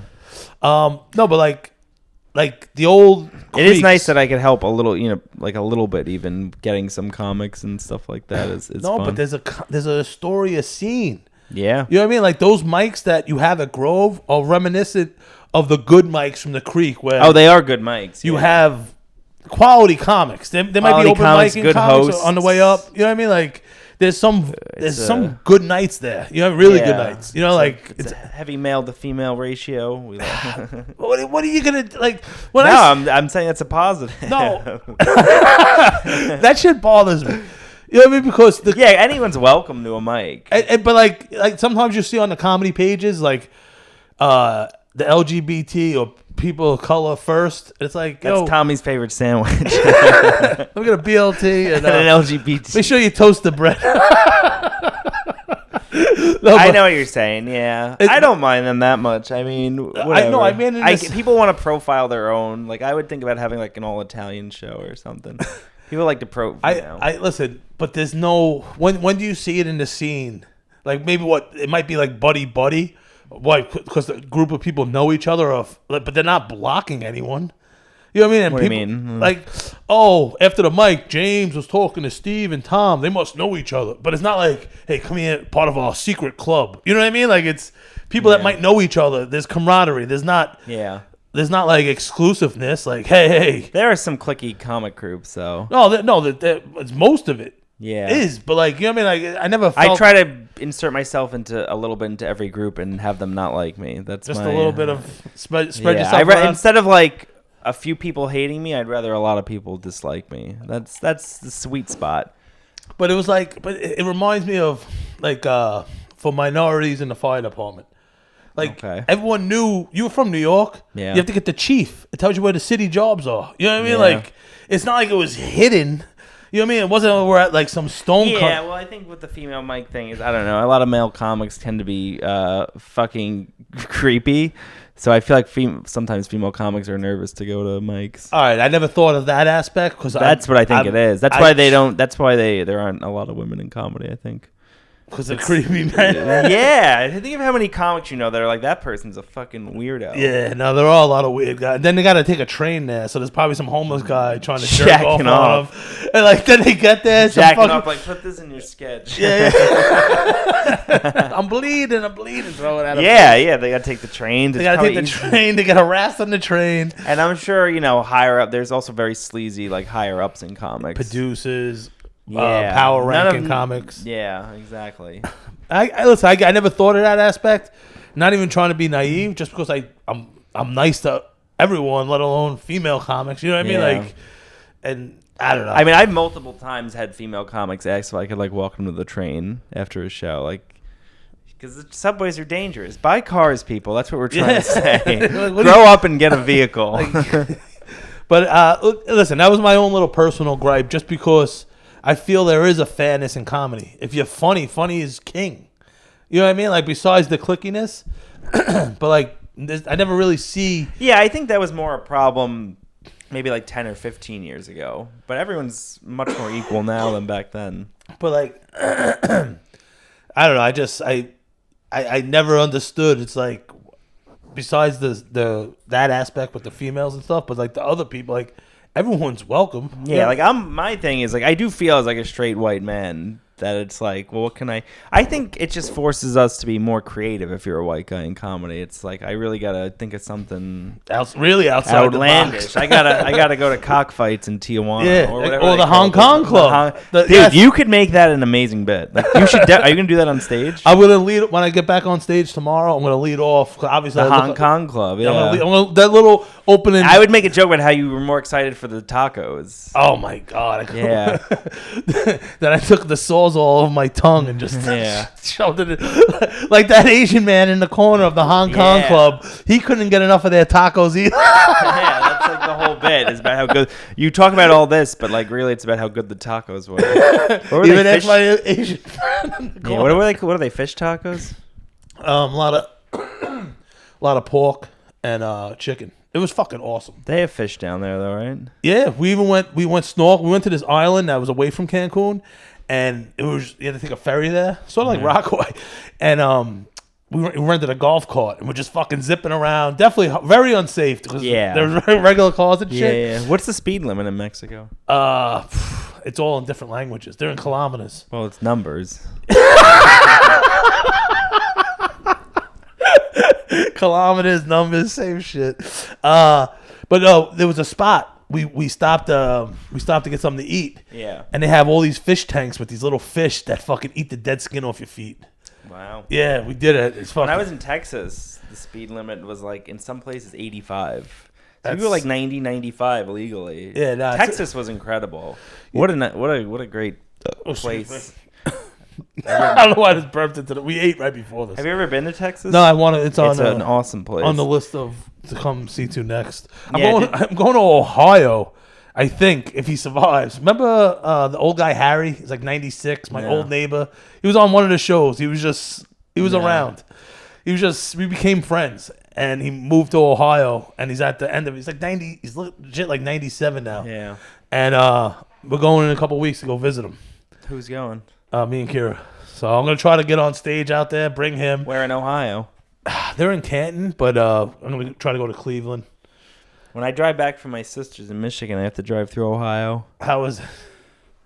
No, but like the old creeks. It is nice that I could help a little, like a little bit, even getting some comics and stuff like that. Is fun. But there's a Astoria scene. Yeah, you know what I mean. Like those mics that you have at Grove are reminiscent of the good mics from the Creek. Where they are good mics. You have quality comics. They might be Quality open comics, mic good comics hosts. on the way up. You know what I mean? Like there's some good nights there. You know, really good nights. You know, it's a heavy male to female ratio. We what are you gonna like? I'm saying that's a positive. No, that shit bothers me. You know what I mean? Because anyone's welcome to a mic. But like sometimes you see on the comedy pages like the LGBT or people of color first. It's like that's Tommy's favorite sandwich. Look at a BLT and an LGBT. Make sure you toast the bread. I know what you're saying. Yeah, I don't mind them that much. I mean, whatever. I know. I mean, people want to profile their own. Like, I would think about having like an all Italian show or something. People like to I listen, but there's no. When do you see it in the scene? Like maybe it might be like buddy. Why? Because the group of people know each other, but they're not blocking anyone. You know what I mean? And what do you mean? Like, after the mic, James was talking to Steve and Tom. They must know each other. But it's not like, hey, come here, part of our secret club. You know what I mean? Like, it's people that might know each other. There's camaraderie. There's not like exclusiveness. Like, hey. There are some cliquey comic groups, though. No, it's most of it. Yeah, is, but like, you know what I mean? Like, I never felt... I try to insert myself a little bit into every group and have them not like me. That's just a little bit of spread yourself around. Instead of like a few people hating me, I'd rather a lot of people dislike me. That's the sweet spot. But it was like, it reminds me of like for minorities in the fire department. Like everyone knew you were from New York. Yeah, you have to get the chief. It tells you where the city jobs are. You know what I mean? Like it's not like it was hidden. You know what I mean? It wasn't like we're at like some stone. Yeah, well, I think with the female mic thing is, I don't know. A lot of male comics tend to be fucking creepy. So I feel like sometimes female comics are nervous to go to mics. All right, I never thought of that aspect because that's what I think it is. That's why they don't. That's why there aren't a lot of women in comedy, I think. Because of creepy men. Yeah, think of how many comics you know that are like, that person's a fucking weirdo. Yeah, no, there are a lot of weird guys. Then they got to take a train there, so there's probably some homeless guy trying to jerk off on them. And like, then they get there, jacking off, like, put this in your sketch. Yeah. I'm bleeding. Throw it at them. Yeah, they got to take the train. They got to take the train. They get harassed on the train. And I'm sure, higher up, there's also very sleazy, like, higher ups in comics. Producers. Power ranking comics. Yeah, exactly. I never thought of that aspect. Not even trying to be naive, just because I'm nice to everyone, let alone female comics. You know what I mean? Like, and I don't know. I mean, I've multiple times had female comics ask if I could like walk them to the train after a show, like. Because the subways are dangerous. Buy cars, people. That's what we're trying to say. Grow up and get a vehicle. But listen, that was my own little personal gripe, just because I feel there is a fairness in comedy. If you're funny is king. You know what I mean? Like, besides the clickiness. But, like, I never really see... Yeah, I think that was more a problem maybe, like, 10 or 15 years ago. But everyone's much more equal now than back then. But, like, I don't know. I never understood. It's like, besides that aspect with the females and stuff, but, like, the other people, like... Everyone's welcome. Yeah, like my thing is, like, I do feel as like a straight white man that it's like, well, what can I think it just forces us to be more creative if you're a white guy in comedy. It's like, I really gotta think of something really outside outlandish. the box. I gotta go to cockfights in Tijuana or whatever. Or the Hong Kong Club. Dude, you could make that an amazing bit. Like, you should. Are you gonna do that on stage? I'm gonna lead when I get back on stage tomorrow. I'm gonna lead off. Obviously, the Hong Kong Club. Yeah, I'm gonna that little opening. I would make a joke about how you were more excited for the tacos. Oh my god! Yeah. Then I took the sawzall of my tongue and just shoved it in. Like that Asian man in the corner of the Hong Kong Club. He couldn't get enough of their tacos either. Yeah, that's like the whole bit. It's about how good you talk about all this, but like really, it's about how good the tacos were. Even that's my Asian friend. Yeah, what are they? What are they? Fish tacos? A lot of pork and chicken. It was fucking awesome. They have fish down there, though, right? Yeah, we went snorkel. We went to this island that was away from Cancun, and it was, you had to take a ferry there, sort of like Rockaway, and we rented a golf cart and we're just fucking zipping around. Definitely very unsafe because there's regular cars and shit. Yeah. What's the speed limit in Mexico? It's all in different languages. They're in kilometers. Well, it's numbers. Kilometers, numbers, same shit. But no, there was a spot we stopped to get something to eat. Yeah. And they have all these fish tanks with these little fish that fucking eat the dead skin off your feet. Wow. Yeah, we did it. It's fucking. When I was in Texas, the speed limit was like in some places 85. So we were like 90, 95 illegally. Yeah, no, Texas was incredible. What a great place. I don't know why this burped into we ate right before this. Have you ever been to Texas? No, I want to. It's an awesome place. On the list to come see to next. I'm going to Ohio. I think if he survives. Remember the old guy Harry? He's like 96. My old neighbor. He was on one of the shows. He was around. We became friends, and he moved to Ohio, and he's at the end of it. He's like 90. He's legit like 97 now. Yeah. And we're going in a couple weeks to go visit him. Who's going? Me and Kira. So I'm gonna try to get on stage out there, bring him. Where in Ohio? They're in Canton, but I'm gonna try to go to Cleveland. When I drive back from my sister's in Michigan, I have to drive through Ohio. How is it?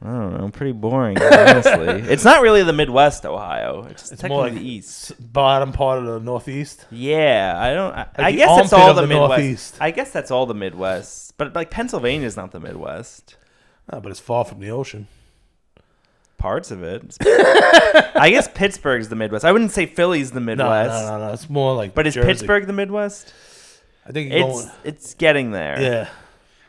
I don't know. Pretty boring, honestly. It's not really the Midwest, Ohio. It's technically more like the East. Bottom part of the Northeast. Yeah, I guess that's all the Midwest. Northeast. I guess that's all the Midwest. But like Pennsylvania's not the Midwest. No, but it's far from the ocean. Parts of it. I guess Pittsburgh's the Midwest. I wouldn't say Philly's the Midwest. No. It's more like But Jersey. Is Pittsburgh the Midwest? I think it's getting there. Yeah.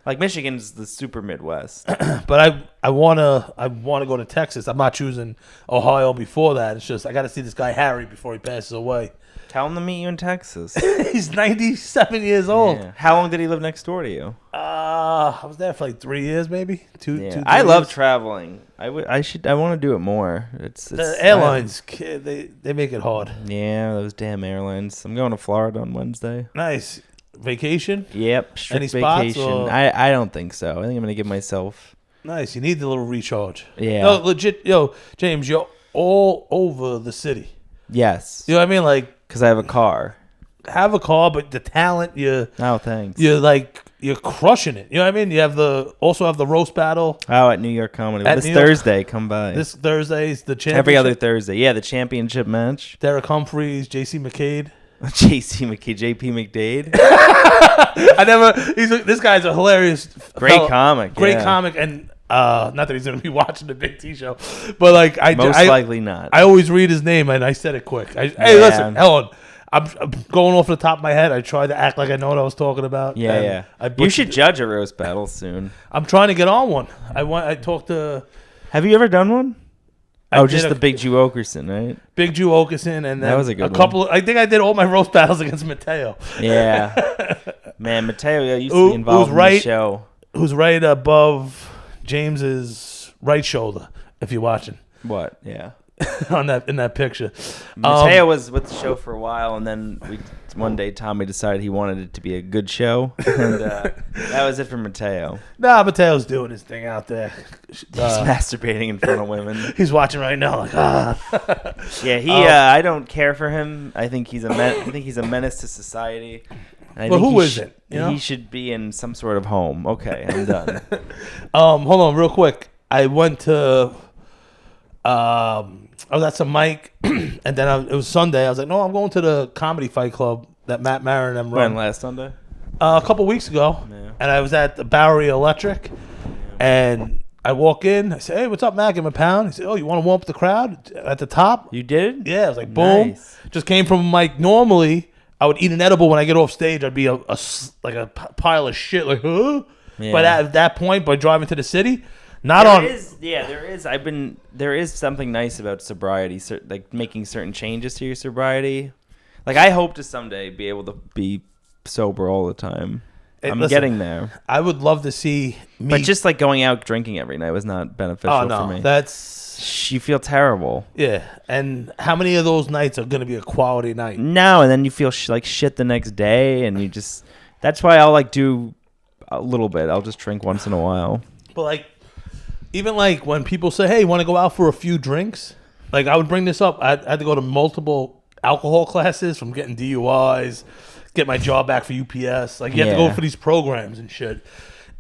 Like Michigan's the super Midwest. But I wanna go to Texas. I'm not choosing Ohio before that. It's just I gotta see this guy Harry before he passes away. Tell him to meet you in Texas. He's 97 years old. Yeah. How long did he live next door to you? I was there for like 3 years, maybe. Two. I love traveling. I want to do it more. It's the airlines. They make it hard. Yeah, those damn airlines. I'm going to Florida on Wednesday. Nice vacation. Yep, strict Any spots, vacation. or? I don't think so. I think I'm gonna give myself. Nice. You need the little recharge. Yeah. No, legit. Yo, James, you're all over the city. Yes. You know what I mean? Like, because I have a car. Have a car, but the talent, thanks. You're crushing it. You know what I mean? You also have the roast battle. Oh, at New York Comedy. Thursday, come by. This Thursday's the championship. Every other Thursday. Yeah, the championship match. Derek Humphreys, J.C. McCade. J.P. McDade. This guy's a hilarious. Great comic. Great comic. And not that he's going to be watching the Big T show, but like most likely not. I always read his name and I said it quick. Hey, listen, Helen. I'm going off the top of my head. I tried to act like I know what I was talking about. Yeah. You should judge a roast battle soon. I'm trying to get on one. I talked to. Have you ever done one? Just the Big Jew Okerson, right? Big Jew Okerson, and then that was a good couple. I think I did all my roast battles against Mateo. Yeah, man, Mateo used to be involved in the show. Who's right above James's right shoulder? If you're watching, what? Yeah. In that picture, Mateo was with the show for a while, and then one day Tommy decided he wanted it to be a good show, and that was it for Mateo. Nah, Mateo's doing his thing out there. He's masturbating in front of women. He's watching right now, like Yeah, I don't care for him. I think he's a menace to society. Well, who isn't? He should be in some sort of home. Okay, I'm done. Hold on, real quick. I went to. I was at some mic, and then it was Sunday. I was like, no, I'm going to the Comedy Fight Club that Matt Maron and them run. When, last Sunday? A couple weeks ago. Yeah. And I was at the Bowery Electric, and I walk in. I say, hey, what's up, Matt? Give him a pound. He said, oh, you want to warm up the crowd at the top? You did? Yeah. I was like, boom. Nice. Just came from a mic. Normally, I would eat an edible when I get off stage. I'd be a pile of shit, like, huh? Yeah. But at that point, by driving to the city, there is something nice about sobriety, like making certain changes to your sobriety. Like I hope to someday be able to be sober all the time. I'm getting there. I would love to see me. But just like going out drinking every night was not beneficial for me. You feel terrible. Yeah. And how many of those nights are going to be a quality night? No, and then you feel like shit the next day, and you just. That's why I'll like do a little bit. I'll just drink once in a while. But like. Even like when people say, hey, want to go out for a few drinks? Like I would bring this up. I had to go to multiple alcohol classes from getting DUIs, get my job back for UPS. Like you have to go for these programs and shit.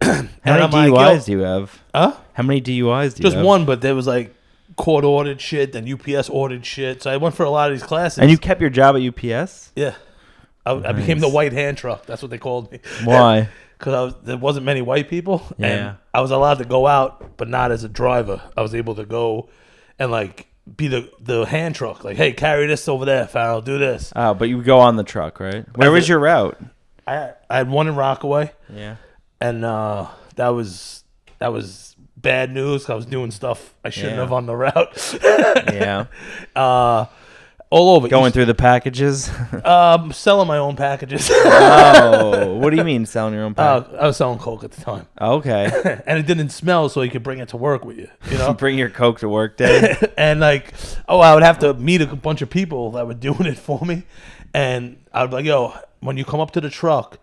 How many DUIs do you have? Huh? How many DUIs do you have? Just one, but there was like court ordered shit, then UPS ordered shit. So I went for a lot of these classes. And you kept your job at UPS? Yeah. I became the white hand truck. That's what they called me. Why? because there wasn't many white people, and I was allowed to go out, but not as a driver. I was able to go and like be the hand truck, like, hey, carry this over there, Farrell, do this. Oh, but you go on the truck, right? Where was your route? I had one in Rockaway. Yeah, and that was bad news. 'Cause I was doing stuff I shouldn't have on the route. Yeah. All over. Going through the packages? Selling my own packages. Oh, what do you mean selling your own packages? I was selling Coke at the time. Okay. And it didn't smell, so you could bring it to work with you. You know, bring your Coke to work day. And like, I would have to meet a bunch of people that were doing it for me, and I would be like, yo, when you come up to the truck,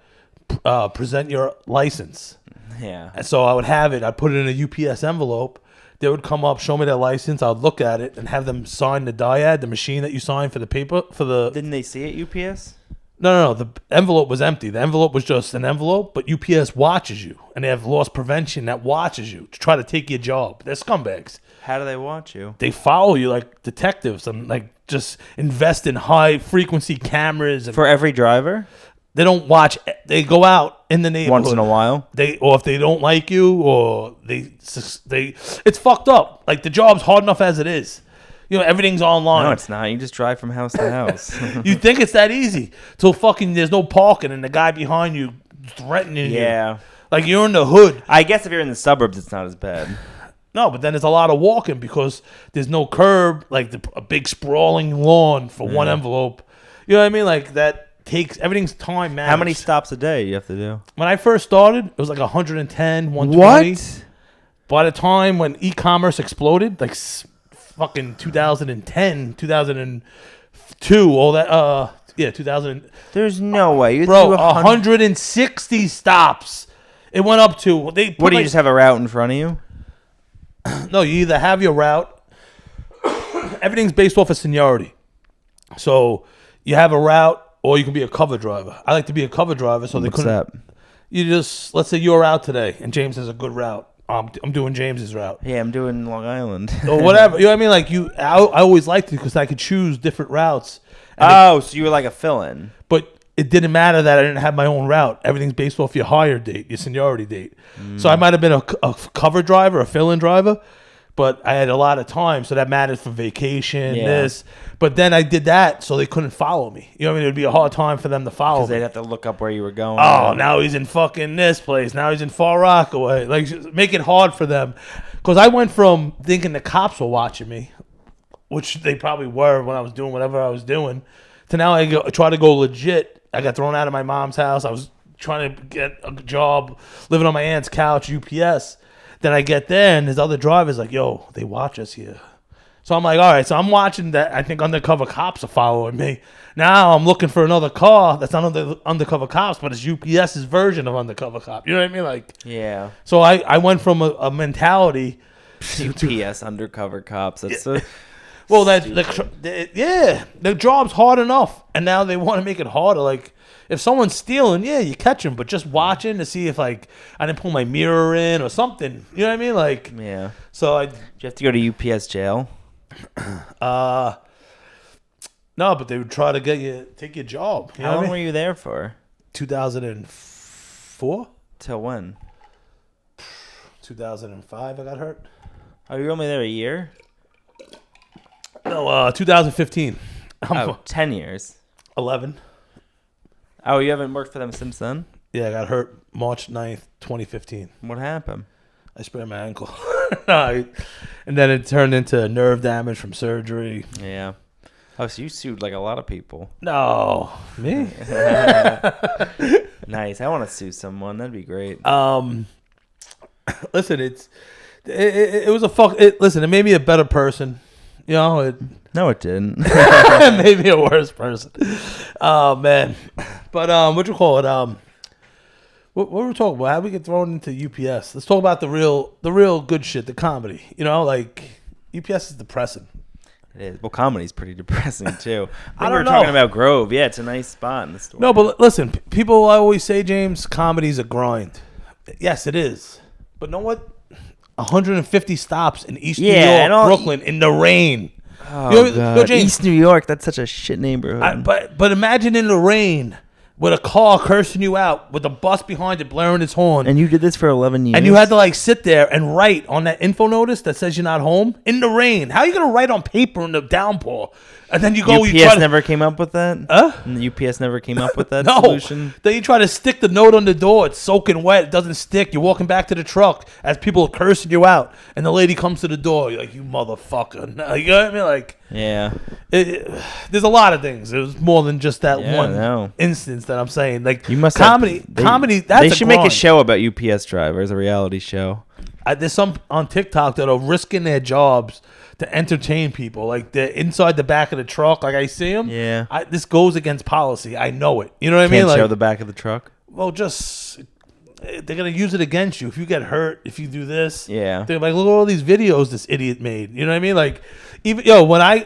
present your license. Yeah. And so I would have it. I'd put it in a UPS envelope. They would come up, show me their license. I'd look at it and have them sign the dyad, the machine that you sign for the paper for the. Didn't they see it, UPS? No. The envelope was empty. The envelope was just an envelope, but UPS watches you, and they have loss prevention that watches you to try to take your job. They're scumbags. How do they watch you? They follow you like detectives and like just invest in high frequency cameras. And for every driver? They don't watch. They go out in the neighborhood once in a while. Or if they don't like you, or they. It's fucked up. Like the job's hard enough as it is. You know, everything's online. No, it's not. You just drive from house to house. You think it's that easy till fucking there's no parking and the guy behind you threatening you. Yeah. Like you're in the hood. I guess if you're in the suburbs, it's not as bad. No, but then there's a lot of walking because there's no curb, like a big sprawling lawn for one envelope. You know what I mean? Like that. Everything's time matters. How many stops a day you have to do? When I first started, it was like 110, 120. What? By the time when e-commerce exploded, like fucking 2010, 2002, all that, 2000. There's no way. You Bro, 160 stops. It went up to. What do you just have a route in front of you? No, you either have your route. Everything's based off of seniority. So you have a route. Or you can be a cover driver. I like to be a cover driver, so they couldn't. What's that? You just, let's say you're out today, and James has a good route. I'm doing James's route. Yeah, I'm doing Long Island. Or whatever. You know what I mean? Like I always liked it because I could choose different routes. So you were like a fill-in. But it didn't matter that I didn't have my own route. Everything's based off your hire date, your seniority date. So I might have been a cover driver, a fill-in driver. But I had a lot of time, so that mattered for vacation, this. But then I did that, so they couldn't follow me. You know what I mean? It would be a hard time for them to follow me. Because they'd have to look up where you were going. Oh, now he's in fucking this place. Now he's in Far Rockaway. Like, just make it hard for them. Because I went from thinking the cops were watching me, which they probably were when I was doing whatever I was doing, to now I try to go legit. I got thrown out of my mom's house. I was trying to get a job, living on my aunt's couch, UPS. Then I get there, and there's other drivers like, yo, they watch us here. So I'm like, all right, so I'm watching that. I think undercover cops are following me. Now I'm looking for another car that's not undercover cops, but it's UPS's version of undercover cop. You know what I mean? Like, yeah. So I went from a mentality UPS undercover cops. That's well, the job's hard enough, and now they want to make it harder. Like, if someone's stealing, you catch them, but just watching to see if like I didn't pull my mirror in or something. You know what I mean? Like, yeah. So do you have to go to UPS jail? No, but they would try to take your job. You know How long what I mean? were you there for? 2004 till when? 2005. I got hurt. Oh, you were only there a year? No, 2015. 10 years. 11. Oh, you haven't worked for them since then? Yeah, I got hurt March 9th, 2015. What happened? I sprained my ankle. And then it turned into nerve damage from surgery. Yeah. Oh, so you sued like a lot of people. No, me? Nice. I want to sue someone. That'd be great. Listen, it was a fuck. Listen, it made me a better person. You know, no, it didn't. It made me a worse person. Oh man, but what you call it? What were we talking about? How we get thrown into UPS? Let's talk about the real good shit, the comedy. You know, like UPS is depressing. It is. Well, comedy's pretty depressing too. I don't know. We were talking about Grove. Yeah, it's a nice spot in the store. No, but listen, people always say, James, comedy's a grind. Yes, it is. But know what? 150 stops in East New York, Brooklyn, in the rain. Oh, God. James, East New York, that's such a shit neighborhood. But imagine in the rain, with a car cursing you out, with the bus behind it blaring its horn. And you did this for 11 years? And you had to, like, sit there and write on that info notice that says you're not home in the rain. How are you going to write on paper in the downpour? And then you go... UPS never came up with that? UPS never came up with that solution? Then you try to stick the note on the door. It's soaking wet. It doesn't stick. You're walking back to the truck as people are cursing you out. And the lady comes to the door. You're like, you motherfucker. You know what I mean? Like... Yeah. There's a lot of things. It was more than just that one instance that I'm saying. Like, you must comedy. They should make a show about UPS drivers, a reality show. There's some on TikTok that are risking their jobs to entertain people. Like, they're inside the back of the truck. Like, I see them. Yeah. This goes against policy. I know it. You know what I mean? Can't like, show the back of the truck? Well, just... They're going to use it against you. If you get hurt, if you do this. Yeah. They're like, look at all these videos this idiot made. You know what I mean? Like, even... when I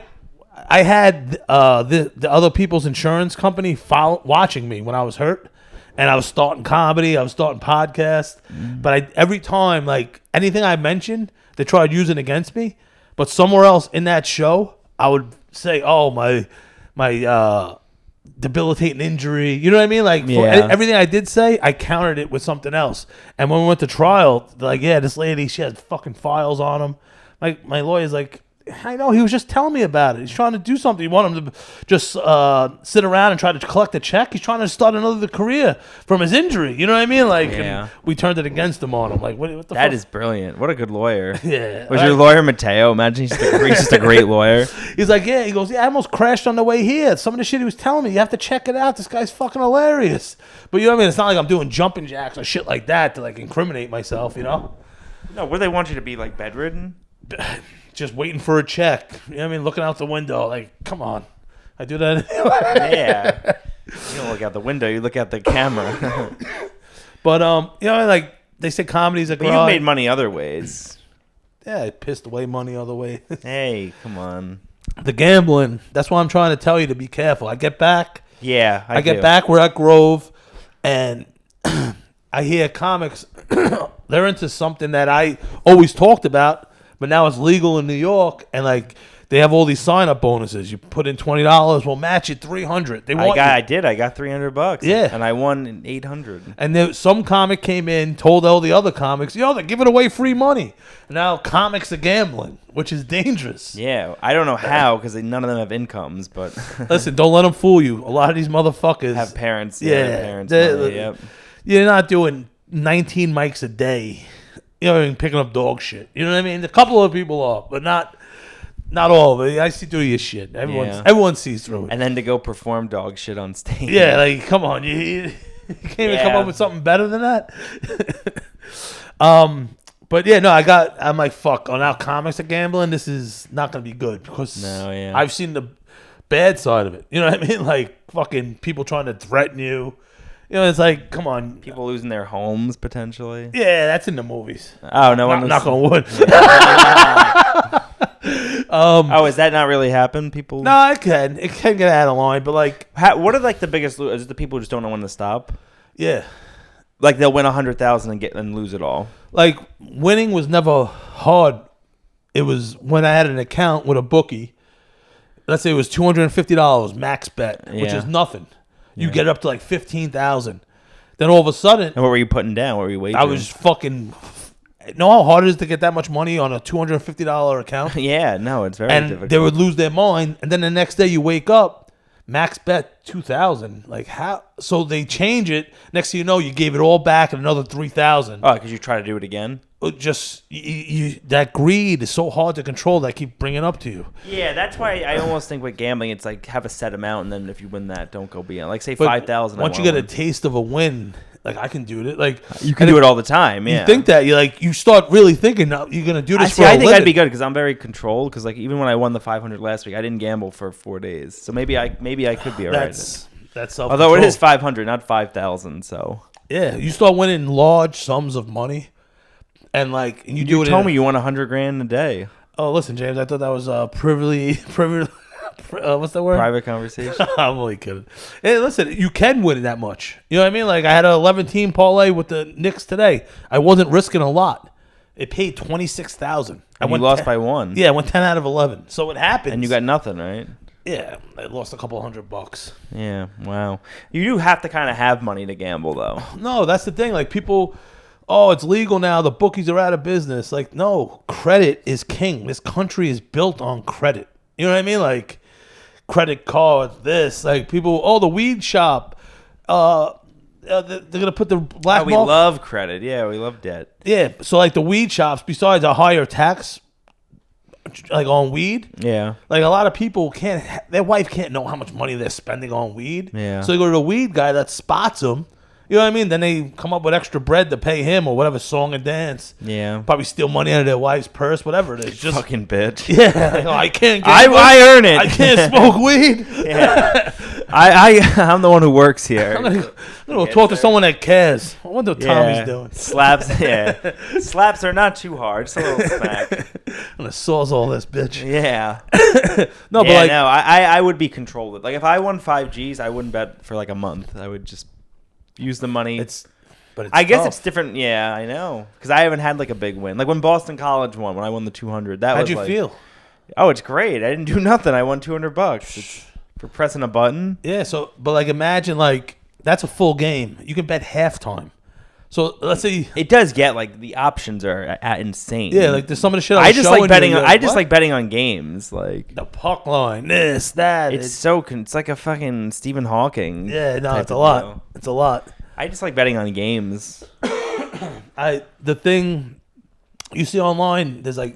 had the other people's insurance company watching me when I was hurt, and I was starting comedy, I was starting podcasts, but every time, like, anything I mentioned, they tried using against me. But somewhere else in that show, I would say, "Oh, my debilitating injury." You know what I mean? Like, for everything I did say, I countered it with something else. And when we went to trial, they're like, "Yeah, this lady, she has fucking files on him." My lawyer's like, I know, he was just telling me about it. He's trying to do something. You want him to just sit around and try to collect a check? He's trying to start another career from his injury. You know what I mean? Like, and we turned it against him on him. Like, what the fuck? That is brilliant. What a good lawyer. Yeah. Was your lawyer Mateo? Imagine he's just a great lawyer. He's like, he goes, I almost crashed on the way here. Some of the shit he was telling me, you have to check it out. This guy's fucking hilarious. But you know what I mean? It's not like I'm doing jumping jacks or shit like that to, like, incriminate myself, you know? No, where they want you to be, like, bedridden? Just waiting for a check. You know what I mean? Looking out the window. Like, come on. I do that. Yeah. You don't look out the window. You look at the camera. But, like, they say comedy's a grind. But you've made money other ways. Yeah, I pissed away money other ways. Hey, come on. The gambling. That's why I'm trying to tell you to be careful. I get back. Yeah, I get back. We're at Grove. And I hear comics. They're into something that I always talked about. But now it's legal in New York, and, like, they have all these sign-up bonuses. You put in $20, we'll match it $300. I got $300. Yeah, and I won $800. And some comic came in, told all the other comics, they're giving away free money. And now comics are gambling, which is dangerous. Yeah, I don't know how, because none of them have incomes. But listen, don't let them fool you. A lot of these motherfuckers have parents. Yep. You're not doing 19 mics a day. You know, picking up dog shit. You know what I mean? A couple of people are, but not all of it. I see through your shit. Everyone sees through it. And then to go perform dog shit on stage. Yeah, like, come on. You can't even come up with something better than that? But yeah, no, I'm like, fuck. On our comics are gambling, this is not going to be good because I've seen the bad side of it. You know what I mean? Like, fucking people trying to threaten you. You know, it's like, come on. People losing their homes, potentially. Yeah, that's in the movies. Oh, no one... Knock on wood. Is that not really happen? People... No, it can. It can get out of line, but, like... what are, like, the biggest... Is it the people who just don't know when to stop? Yeah. Like, they'll win $100,000 and lose it all. Like, winning was never hard. It was when I had an account with a bookie. Let's say it was $250 max bet, which is nothing. You get up to like 15,000. Then all of a sudden, and what were you putting down? What were you wagering? I was fucking. Know how hard it is to get that much money on a $250 account? Yeah, no, it's very difficult. And they would lose their mind, and then the next day you wake up, max bet 2,000. Like how? So they change it. Next thing you know, you gave it all back and another 3,000. Oh, because you try to do it again. Just that greed is so hard to control that I keep bringing up to you. Yeah, that's why I almost think with gambling, it's like have a set amount, and then if you win that, don't go beyond. Like say 5,000. Once you get a taste of a win, like I can do it. Like you can do it all the time. Yeah, you think that you start really thinking you're gonna do this. I think I'd be good because I'm very controlled. Because like even when I won the 500 last week, I didn't gamble for 4 days, so maybe I could be alright. That's self-control. Although it is 500, not 5,000. So yeah, you start winning large sums of money. And like, and you told me you won $100,000 a day. Oh, listen, James, I thought that was privilege. What's the word? Private conversation. I'm only kidding. Hey, listen, you can win that much. You know what I mean? Like I had an 11-team parlay with the Knicks today. I wasn't risking a lot. It paid $26,000. And you lost by 1. Yeah, I went 10 out of 11. So it happened. And you got nothing, right? Yeah, I lost a couple $100. Yeah, wow. You do have to kind of have money to gamble, though. No, that's the thing. Like people, oh, it's legal now. The bookies are out of business. Like, no, credit is king. This country is built on credit. You know what I mean? Like, credit cards, this. Like, people, oh, the weed shop. They're going to put the black we love credit. Yeah, we love debt. Yeah, so like the weed shops, besides a higher tax, like on weed, yeah, like a lot of people their wife can't know how much money they're spending on weed. Yeah. So they go to the weed guy that spots them. You know what I mean? Then they come up with extra bread to pay him or whatever, song and dance. Yeah. Probably steal money out of their wife's purse, whatever it is. Just fucking bitch. Yeah. Like, oh, I can't get I earn it. I can't smoke weed. Yeah. I'm the one who works here. I'm gonna talk to someone that cares. I wonder what Tommy's doing. Slaps, yeah. Slaps are not too hard. Just a little smack. I'm gonna sawzall this bitch. Yeah. No, but like, no, I would be controlled. Like if I won 5 Gs, I wouldn't bet for like a month. I would just use the money. I guess it's different. Yeah, I know. Because I haven't had like a big win. Like when Boston College won, when I won the 200. How'd you feel? Oh, it's great. I didn't do nothing. I won $200. It's for pressing a button. Yeah. So, but like, imagine like that's a full game. You can bet halftime. So let's say it does get like the options are insane. Yeah, like there's some of the shit I just like betting. I just like betting on games, like the puck line, this, that. It's like a fucking Stephen Hawking. Yeah, no, it's a lot. Deal. It's a lot. I just like betting on games. The thing you see online, there's like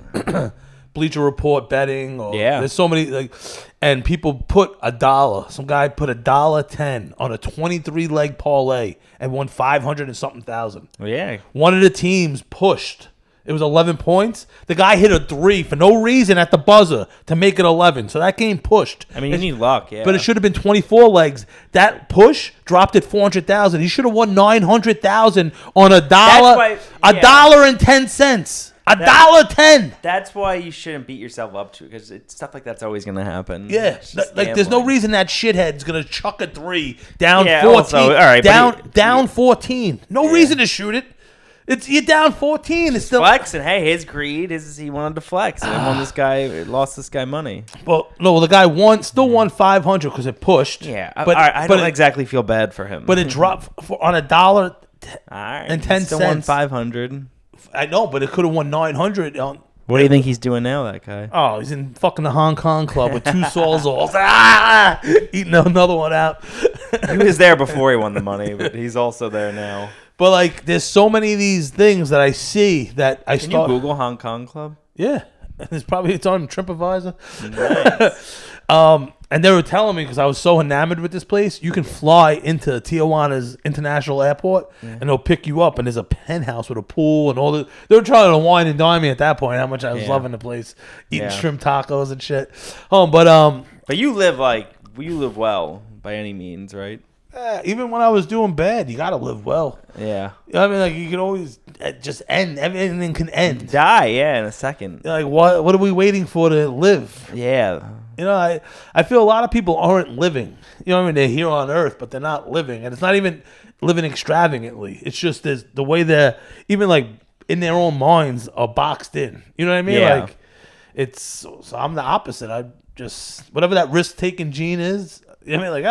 Bleacher Report betting, or there's so many like, and people put $1. Some guy put $1.10 on a 23-leg parlay and won 500 and something thousand. Well, yeah. One of the teams pushed. It was 11 points. The guy hit a 3 for no reason at the buzzer to make it 11. So that game pushed. I mean, you need luck, yeah. But it should have been 24 legs. That push dropped at 400,000. He should have won 900,000 on $1. $1.10. $1.10. That's why you shouldn't beat yourself up to it, because stuff like that's always going to happen. Yeah, like there's no reason that shithead's going to chuck a 3 down 14. Also, all right, down 14. No reason to shoot it. You're down 14. It's still flexing. Hey, his greed is he wanted to flex. And lost this guy money. Well, no, the guy still won 500 because it pushed. Yeah, but I don't exactly feel bad for him. But it dropped on $1.10. Still won 500. I know, but it could have won 900. What do you think he's doing now, that guy? Oh, he's in fucking the Hong Kong club with 2 sawzalls. Eating another one out. He was there before he won the money, but he's also there now. But like, there's so many of these things that I see that I Can you Google Hong Kong club? Yeah, it's on TripAdvisor. Nice. And they were telling me, because I was so enamored with this place, you can fly into Tijuana's international airport, and they'll pick you up, and there's a penthouse with a pool and all the. They were trying to wine and dine me at that point. How much I was loving the place, eating shrimp tacos and shit. But you live well by any means, right? Even when I was doing bad, you gotta live well. Yeah. You know what I mean, like, you can always just end. Everything can end. Die, in a second. Like, what are we waiting for to live? Yeah. You know, I feel a lot of people aren't living. You know what I mean? They're here on Earth, but they're not living. And it's not even living extravagantly. It's just the way they're, even like in their own minds, are boxed in. You know what I mean? Yeah. Like, so I'm the opposite. I just, whatever that risk-taking gene is, I mean, like, you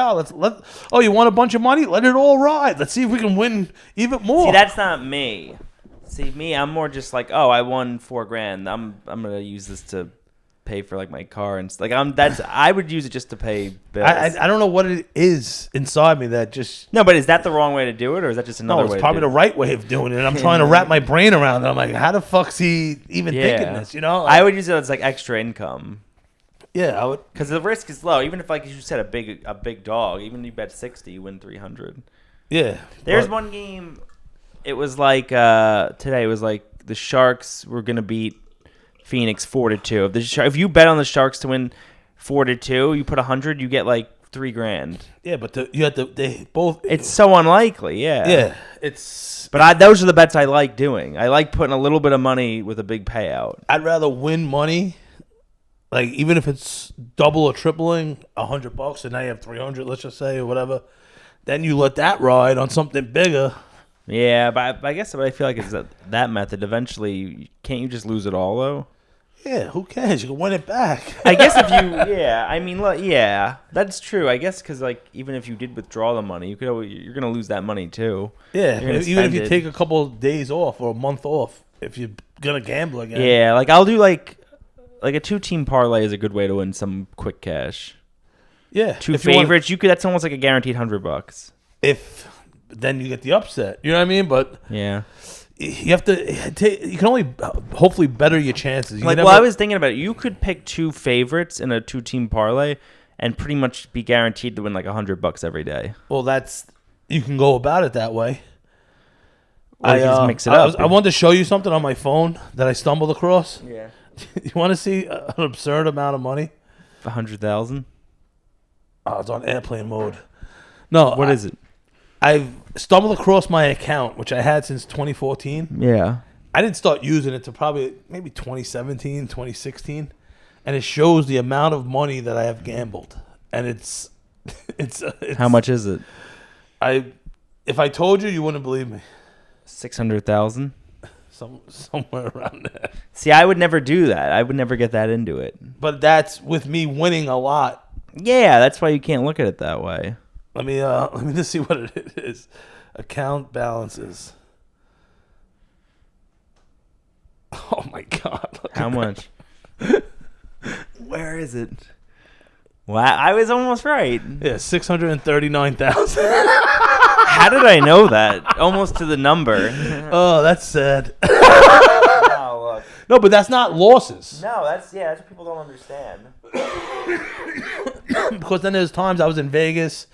want a bunch of money? Let it all ride. Let's see if we can win even more. See, that's not me. Me, I'm more just like, I won $4,000. I'm gonna use this to pay for like my car and like I would use it just to pay bills. I don't know what it is inside me that just but is that the wrong way to do it, or is that just another way? No, it's probably the right way of doing it. And I'm trying to wrap my brain around it. I'm like, how the fuck's he even thinking this? You know, I would use it as like extra income. Yeah, I would, because the risk is low. Even if, like you said, a big dog, even if you bet 60, you win 300. Yeah, there's one game. It was like today. It was like the Sharks were gonna beat Phoenix 4-2. If you bet on the Sharks to win 4-2, you put 100, you get like $3,000. Yeah, but they both. It's so unlikely. Yeah. Yeah, But those are the bets I like doing. I like putting a little bit of money with a big payout. I'd rather win money, like even if it's double or tripling, $100, and now you have 300, let's just say, or whatever. Then you let that ride on something bigger. Yeah, but I guess what I feel like is that method. Eventually, can't you just lose it all though? Yeah, who cares? You can win it back. I guess if you, yeah, I mean, yeah, that's true. I guess because like even if you did withdraw the money, you're gonna lose that money too. Yeah, even if you take a couple of days off or a month off, if you're gonna gamble again. Yeah, like I'll do like a 2-team parlay is a good way to win some quick cash. Yeah, Two favorites, you could. That's almost like a guaranteed $100. If then you get the upset, you know what I mean? But yeah. You have to. You can only hopefully better your chances. I was thinking about it. You could pick 2 favorites in a 2-team parlay, and pretty much be guaranteed to win like $100 every day. Well, you can go about it that way. Or you just mix it up. I wanted to show you something on my phone that I stumbled across. Yeah. You want to see an absurd amount of money? 100,000. Oh, it's on airplane mode. No, what is it? I've stumbled across my account, which I had since 2014. Yeah. I didn't start using it to probably maybe 2017, 2016. And it shows the amount of money that I have gambled. And it's how much is it? If I told you, you wouldn't believe me. 600,000? Somewhere around there. See, I would never do that. I would never get that into it. But that's with me winning a lot. Yeah, that's why you can't look at it that way. Let me just see what it is. Account balances. Oh my God! How much? Where is it? Wow, I was almost right. Yeah, 639,000. How did I know that? Almost to the number. Oh, that's sad. Oh, look. No, but that's not losses. No, that's what people don't understand. Because then there's times I was in Vegas,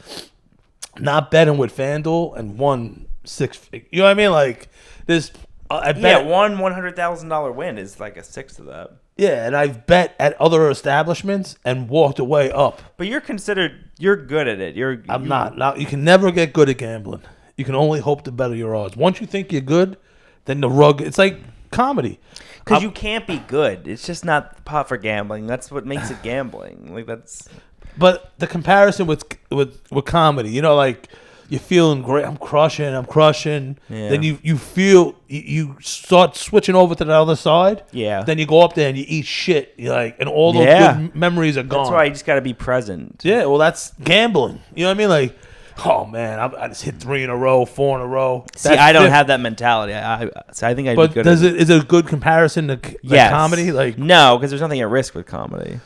not betting with FanDuel, and won you know what I mean? Like this. I bet one $100,000 win is like a sixth of that. Yeah, and I've bet at other establishments and walked away up. But you're good at it. I'm not. Now, you can never get good at gambling. You can only hope to better your odds. Once you think you're good, then the rug. It's like comedy. Because you can't be good. It's just not pot for gambling. That's what makes it gambling. Like that's. But the comparison with comedy, you know, like you're feeling great. I'm crushing. Yeah. Then you feel you start switching over to the other side. Yeah. Then you go up there and you eat shit. You're like, and all those good memories are gone. That's why you just got to be present. Yeah. Well, that's gambling. You know what I mean? Like, oh man, I just hit 3 in a row, 4 in a row. See, I don't have that mentality. I think I'd be good. But is it a good comparison to comedy? Like, no, because there's nothing at risk with comedy.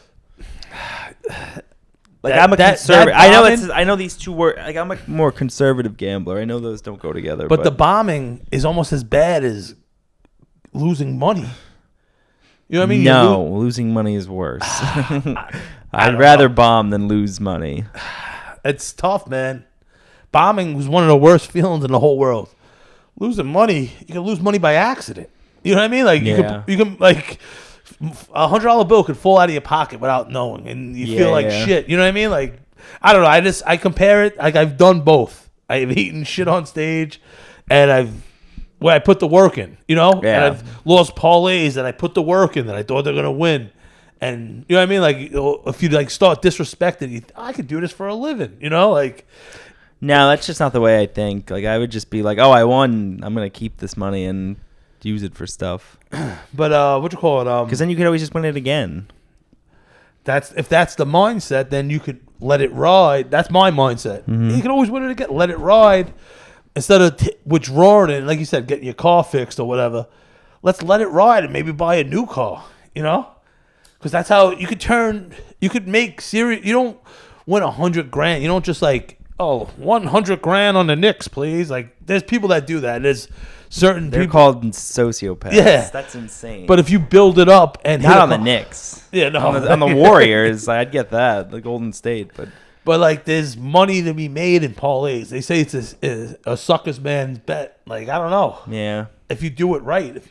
Like I'm a conservative. I know these two words. Like I'm a more conservative gambler. I know those don't go together. But the bombing is almost as bad as losing money. You know what I mean? No, losing money is worse. I'd rather bomb than lose money. It's tough, man. Bombing was one of the worst feelings in the whole world. Losing money, you can lose money by accident. You know what I mean? Like you can like $100 bill could fall out of your pocket without knowing, and you feel like shit. You know what I mean? Like I don't know. I compare it. Like I've done both. I've eaten shit on stage, and where I put the work in. You know, and I've lost parlays that I put the work in that I thought they're gonna win. And you know what I mean? Like if you like start disrespecting, I could do this for a living. You know, like. No, that's just not the way I think. Like I would just be like, oh, I won. I'm gonna keep this money and use it for stuff. But what you call it? Because then you could always just win it again. If that's the mindset, then you could let it ride. That's my mindset. Mm-hmm. You can always win it again. Let it ride instead of withdrawing it. Like you said, getting your car fixed or whatever. Let's let it ride and maybe buy a new car. You know, because that's how you could make serious. You don't win $100,000. You don't just like. Oh, $100,000 on the Knicks, please. Like, there's people that do that. There's certain They're people called sociopaths. Yeah, that's insane. But if you build it up and not on the Knicks, no, on the Warriors, I'd get that. The Golden State, but like, there's money to be made in parlays. They say it's a sucker's man's bet. Like, I don't know. Yeah. If you do it right,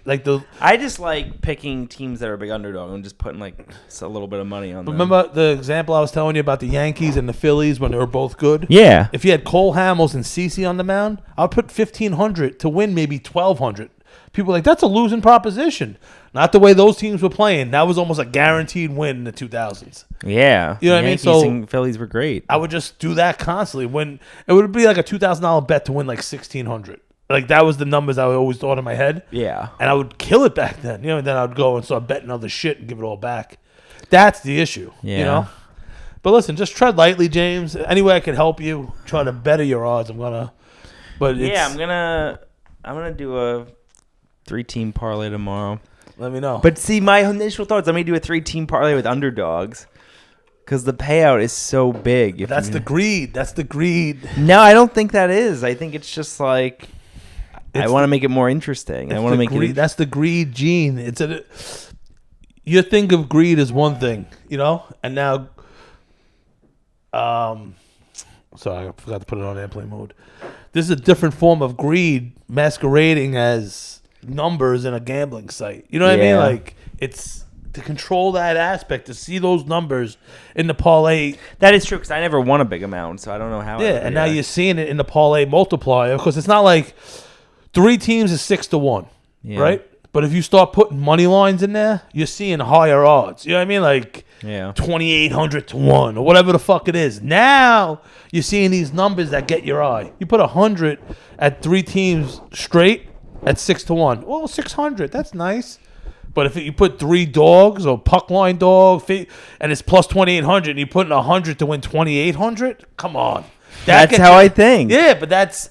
I just like picking teams that are a big underdog and just putting like a little bit of money on them. Remember the example I was telling you about the Yankees and the Phillies when they were both good? Yeah. If you had Cole Hamels and CeCe on the mound, I'd put $1,500 to win maybe $1,200. People are like, that's a losing proposition. Not the way those teams were playing. That was almost a guaranteed win in the 2000s. Yeah. You know what I mean? So and Phillies were great. I would just do that constantly. When it would be like a $2,000 bet to win like $1,600. Like, that was the numbers I always thought in my head. Yeah. And I would kill it back then, and then I would go and start betting other shit and give it all back. That's the issue, But listen, just tread lightly, James. Any way I can help you, try to better your odds. I'm gonna do a 3-team parlay tomorrow. Let me know. But see, my initial thoughts, let me do a 3-team parlay with underdogs. Because the payout is so big. That's the greed. No, I don't think that is. I think it's just like... I want to make it more interesting. I want to make it. That's the greed gene. You think of greed as one thing, and now, sorry, I forgot to put it on airplane mode. This is a different form of greed masquerading as numbers in a gambling site. You know what I mean? Like, it's to control that aspect, to see those numbers in the parlay. That is true, because I never won a big amount, so I don't know how. Yeah, and now you're seeing it in the parlay multiplier, because it's not like 3 teams is 6-1, right? But if you start putting money lines in there, you're seeing higher odds. You know what I mean? Like 2,800 to 1 or whatever the fuck it is. Now you're seeing these numbers that get your eye. You put 100 at 3 teams straight at 6-1. Well, 600, that's nice. But if you put 3 dogs or puck line dog and it's plus 2,800 and you put in 100 to win 2,800, come on. That's how I think. Yeah, but that's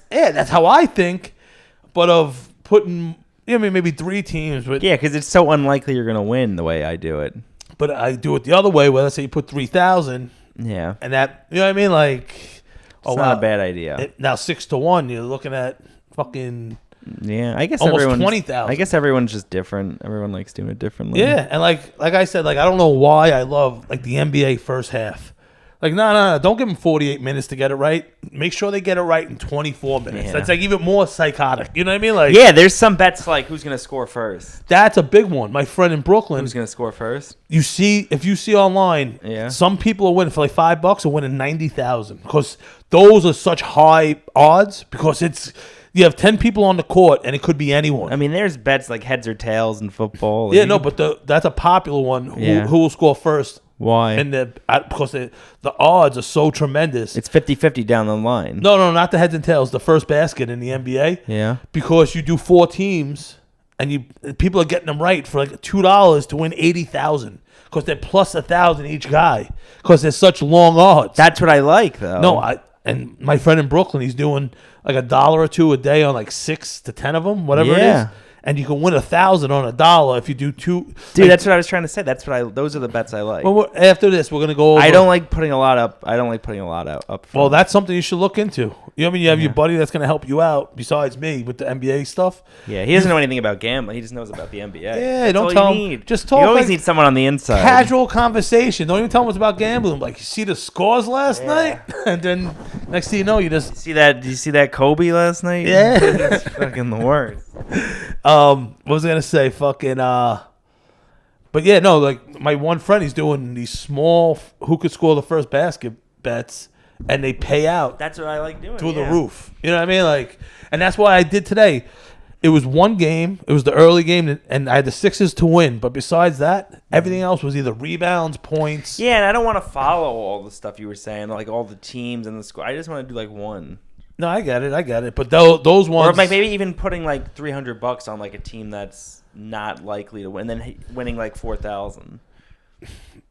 how I think. But of putting, maybe 3 teams. But because it's so unlikely you're going to win the way I do it. But I do it the other way, where let's say you put 3,000. Yeah. And that, you know what I mean? Like, it's not a bad idea. Now 6-1, you're looking at fucking. Yeah, I guess almost 20,000. I guess everyone's just different. Everyone likes doing it differently. Yeah, and like I said, like, I don't know why I love like the NBA first half. Like, no, don't give them 48 minutes to get it right. Make sure they get it right in 24 minutes. Yeah. That's like even more psychotic. You know what I mean? Like, there's some bets like who's going to score first. That's a big one. My friend in Brooklyn. Who's going to score first? If you see online, some people are winning for like $5 are winning 90,000 because those are such high odds because you have 10 people on the court and it could be anyone. I mean, there's bets like heads or tails in football. Yeah, but that's a popular one. Who will score first? Why? And because the odds are so tremendous. It's 50-50 down the line. No, not the heads and tails. The first basket in the NBA. Yeah. Because you do 4 teams, and people are getting them right for like $2 to win 80,000 because they're plus 1,000 each guy because they're such long odds. That's what I like, though. No, and my friend in Brooklyn, he's doing like $1 or $2 a day on like 6 to 10 of them, whatever it is. And you can win 1,000 on $1 if you do 2. Dude, that's what I was trying to say. Those are the bets I like. Well, after this, we're gonna go over. I don't like putting a lot up. I don't like putting a lot up front. Well, that's something you should look into. You know what I mean? You have your buddy that's gonna help you out besides me with the NBA stuff. Yeah, he doesn't know anything about gambling. He just knows about the NBA. Yeah, don't tell him. Just talk. You always need someone on the inside. Casual conversation. Don't even tell him it's about gambling. Like, you see the scores last night, and then next thing you know, you just did you see that Kobe last night? Yeah, it's fucking the worst. What was I gonna say? Fucking but yeah, no, like my one friend, he's doing these small who could score the first basket bets, and they pay out. That's what I like doing. Through the roof. You know what I mean? Like, and that's why I did today. It was one game. It was the early game, and I had the Sixers to win. But besides that, everything else was either rebounds, points. Yeah, and I don't want to follow all the stuff you were saying, like all the teams and the score. I just want to do like one. No, I get it. But those ones, or like maybe even putting like $300 on like a team that's not likely to win, and then winning like 4,000.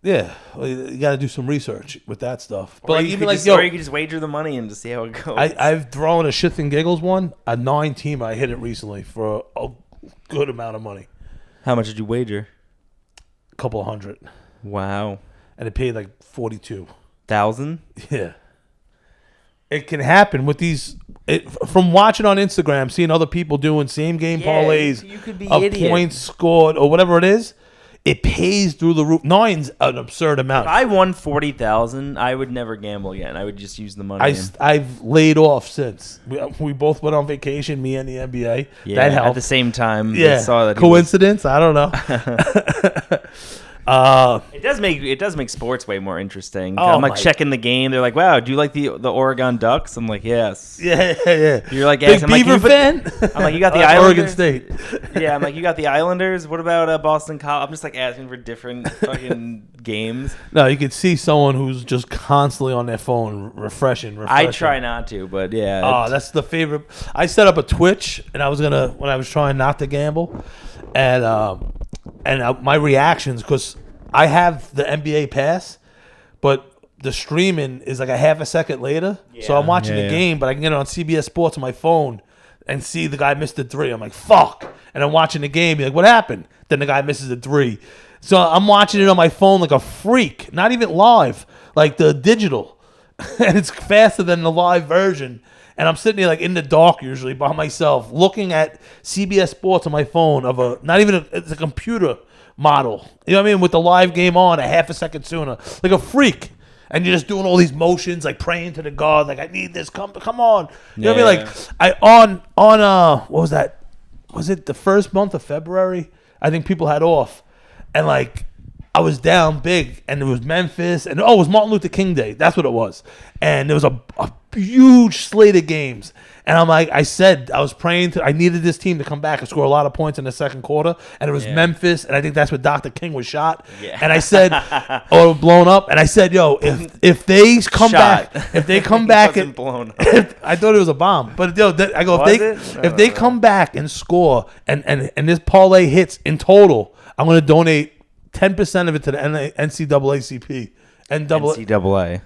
Yeah, well, you got to do some research with that stuff. But or like, you even could like, just, or you could just wager the money and just see how it goes. I've thrown a shits and giggles one, a 9-team. I hit it recently for a good amount of money. How much did you wager? A couple of $100. Wow. And it paid like 42,000. Yeah. It can happen with these. From watching on Instagram, seeing other people doing same game parlays you could be of idiot. Points scored or whatever it is. It pays through the roof. 9's an absurd amount. If I won 40,000, I would never gamble again. I would just use the money. I've laid off since. We both went on vacation, me and the NBA. Yeah, that helped. At the same time. Yeah. Saw that coincidence? I don't know. It does make sports way more interesting. Oh, I'm like checking the game. They're like, "Wow, do you like the Oregon Ducks?" I'm like, "Yes." Yeah. You're like, "Big I'm Beaver like, fan." I'm like, "You got the Islanders." Oregon State. Yeah, I'm like, "You got the Islanders." What about Boston College? I'm just like asking for different fucking games. No, you could see someone who's just constantly on their phone, refreshing. I try not to, but yeah. Oh, that's the favorite. I set up a Twitch, and when I was trying not to gamble, and my reactions, because I have the NBA pass, but the streaming is like a half a second later. Yeah. So I'm watching the game, but I can get it on CBS Sports on my phone and see the guy missed the three. I'm like, fuck. And I'm watching the game. Be like, what happened? Then the guy misses the three. So I'm watching it on my phone like a freak, not even live, like the digital. And it's faster than the live version. And I'm sitting there like in the dark usually by myself looking at CBS Sports on my phone it's a computer model. You know what I mean? With the live game on a half a second sooner. Like a freak. And you're just doing all these motions, like praying to the God, like I need this, come on. You know what I mean? Like on what was that? Was it the first month of February? I think people had off. And like I was down big, and it was Memphis, and it was Martin Luther King Day. That's what it was. And there was a huge slate of games. And I'm like, I was praying I needed this team to come back and score a lot of points in the second quarter. And it was Memphis, and I think that's where Dr. King was shot. Yeah. And I said, blown up. And I said, yo, if they come back, and blown up. I thought it was a bomb. But yo, I go, if they come back and score, and this parlay hits in total, I'm going to donate 10% of it to the NCAACP. NCAA.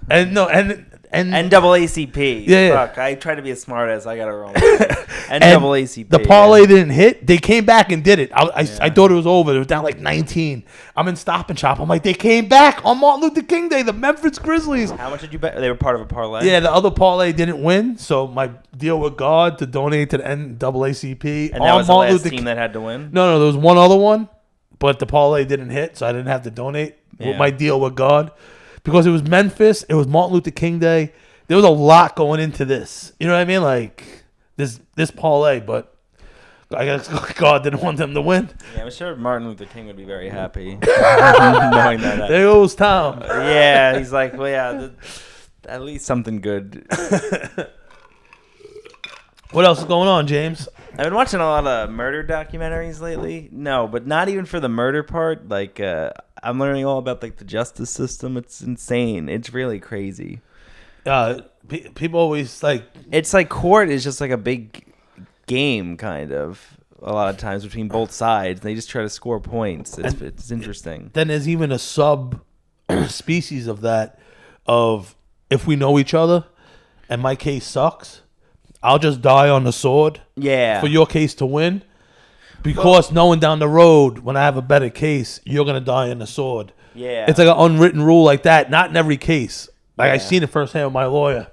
And NAACP. Yeah. Fuck, I try to be as smart as I got it wrong. NAACP. The parlay didn't hit. They came back and did it. I thought it was over. It was down like 19. I'm in Stop and Shop. I'm like, they came back on Martin Luther King Day. The Memphis Grizzlies. How much did you bet? They were part of a parlay. Yeah, the other parlay didn't win. So my deal with God to donate to the NAACP. And that was the last team that had to win? No, there was one other one, but the parlay didn't hit, so I didn't have to donate with my deal with God. Because it was Memphis, it was Martin Luther King Day. There was a lot going into this. You know what I mean? Like this parlay, but I guess God didn't want them to win. Yeah, I'm sure Martin Luther King would be very happy knowing that. There goes Tom. Yeah, he's like, well, yeah, at least something good. What else is going on, James? I've been watching a lot of murder documentaries lately. No, but not even for the murder part. Like, I'm learning all about like the justice system. It's insane. It's really crazy. People always like. It's like court is just like a big game, kind of. A lot of times between both sides, they just try to score points. It's interesting. Then there's even a sub species of that. Of if we know each other, and my case sucks, I'll just die on the sword. Yeah. For your case to win. Because knowing down the road, when I have a better case, you're going to die in the sword. Yeah. It's like an unwritten rule like that. Not in every case. Like, I've seen it firsthand with my lawyer.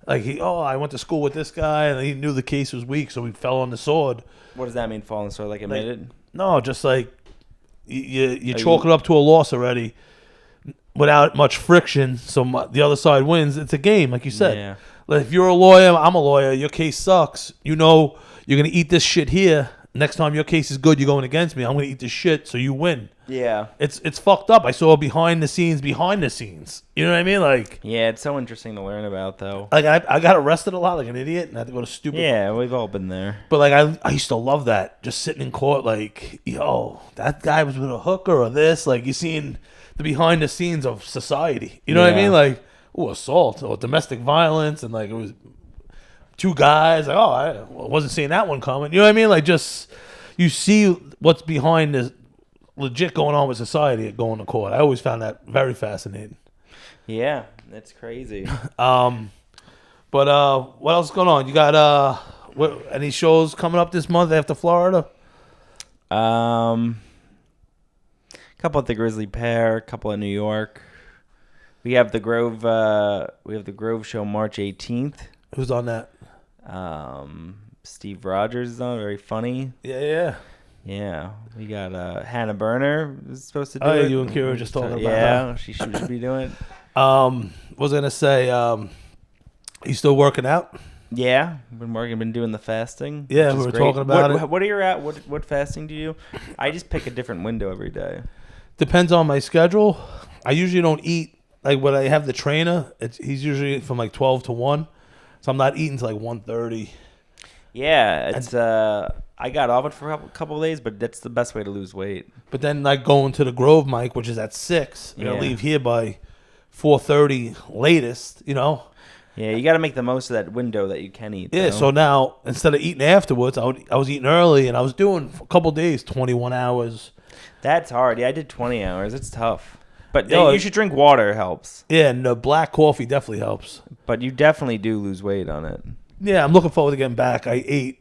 Like, I went to school with this guy, and he knew the case was weak, so we fell on the sword. What does that mean, fall on the sword? Like, admitted? No, just like, you chalk it up to a loss already without much friction, so the other side wins. It's a game, like you said. Yeah. Like, if you're a lawyer, I'm a lawyer, your case sucks. You know you're going to eat this shit here. Next time your case is good, you're going against me. I'm going to eat this shit so you win. Yeah. It's fucked up. I saw behind the scenes. You know what I mean? Like, yeah, it's so interesting to learn about, though. Like, I got arrested a lot like an idiot, and I had to go to stupid. Yeah, we've all been there. But, like, I used to love that. Just sitting in court, like, yo, that guy was with a hooker or this. Like, you're seeing the behind the scenes of society. You know what I mean? Like, assault or domestic violence, and like it was two guys. Like, I wasn't seeing that one coming. You know what I mean? Like, just you see what's behind this legit going on with society at going to court. I always found that very fascinating. Yeah, that's crazy. But what else is going on? You got any shows coming up this month after Florida? A couple at the Grizzly Pear, a couple in New York. We have the Grove. We have the Grove show March 18th. Who's on that? Steve Rogers is on. Very funny. Yeah. We got Hannah Berner is supposed to do it. Oh, you and Kira were just talking about that. Yeah, she should be doing it. Was gonna say, you still working out? Yeah, been doing the fasting. Yeah, we were talking about it. What are you at? What fasting do you do? I just pick a different window every day. Depends on my schedule. I usually don't eat like when I have the trainer. He's usually from like 12 to 1, so I'm not eating till like 1:30. Yeah, it's I got off it for a couple of days, but that's the best way to lose weight. But then like going to the Grove, Mike, which is at 6. You're gonna leave here by 4:30 latest. You know. Yeah, you got to make the most of that window that you can eat. Yeah, so now instead of eating afterwards, I was eating early, and I was doing a couple days, 21 hours. That's hard. Yeah, I did 20 hours. It's tough. But you should drink water. It helps. Yeah, and the black coffee definitely helps. But you definitely do lose weight on it. Yeah, I'm looking forward to getting back. I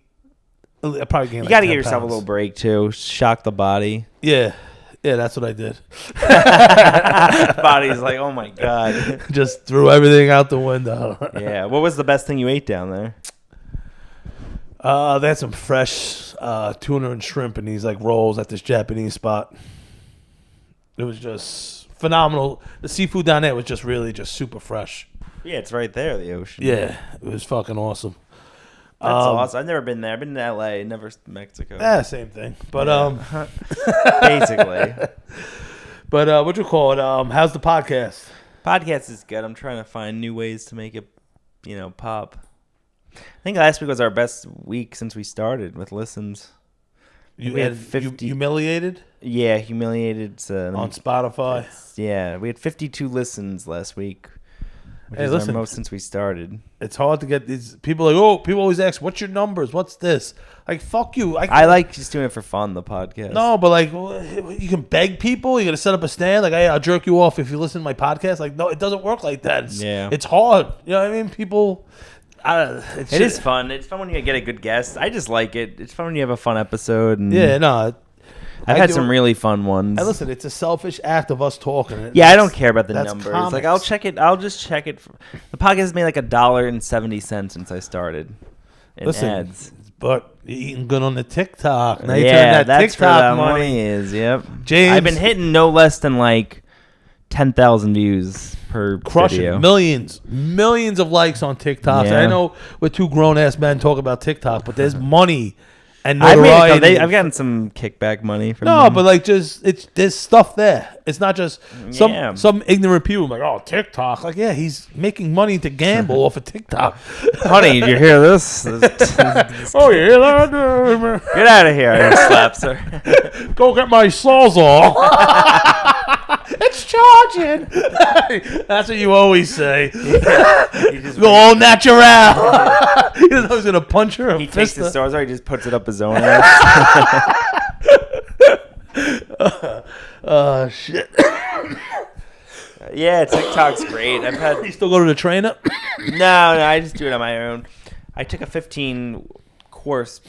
probably gained. You got to give yourself a little break too. Shock the body. Yeah, that's what I did. Body's like, oh my god. Just threw everything out the window. Yeah. What was the best thing you ate down there? They had some fresh tuna and shrimp in these like rolls at this Japanese spot. It was just phenomenal. The seafood down there was just really just super fresh. Yeah, it's right there, the ocean. Yeah, it was fucking awesome. That's awesome. I've never been there. I've been to LA, never Mexico. Same thing. But basically. But what you call it? How's the podcast? Podcast is good. I'm trying to find new ways to make it, pop. I think last week was our best week since we started with listens. We had 50. Humiliated? Yeah, humiliated. On Spotify. Yeah, we had 52 listens last week. Which is listen, our most since we started. It's hard to get these people like, oh, people always ask, what's your numbers? What's this? Like, fuck you. I like just doing it for fun, the podcast. No, but like, you can beg people. You got to set up a stand. Like, hey, I'll jerk you off if you listen to my podcast. Like, no, it doesn't work like that. It's hard. You know what I mean? People. It is fun. It's fun when you get a good guest. I just like it. It's fun when you have a fun episode. And yeah, no. I've had some really fun ones. And listen, it's a selfish act of us talking. Yeah, I don't care about the numbers. Comics. Like, I'll check it. I'll just check it. The podcast has made like $1.70 since I started. In ads. But you're eating good on the TikTok. Now that's TikTok where that money is. Yep. James, I've been hitting no less than like 10,000 views per video. Millions of likes on TikTok. Yeah. I know we're two grown ass men talking about TikTok, but there's money. And I've gotten some kickback money from them. But like there's stuff there. It's not just some ignorant people like, oh, TikTok. Like, yeah, he's making money to gamble off of TikTok. Honey, did you hear this? Oh, you hear that? Get out of here. He slaps her. Go get my sawzall. It's charging. That's what you always say. Go all natural. He doesn't know he's gonna punch her. He takes the sawzall. He just puts it up his own ass. Shit. Yeah, TikTok's great. You still go to the trainer? No, I just do it on my own. I took a 15 course,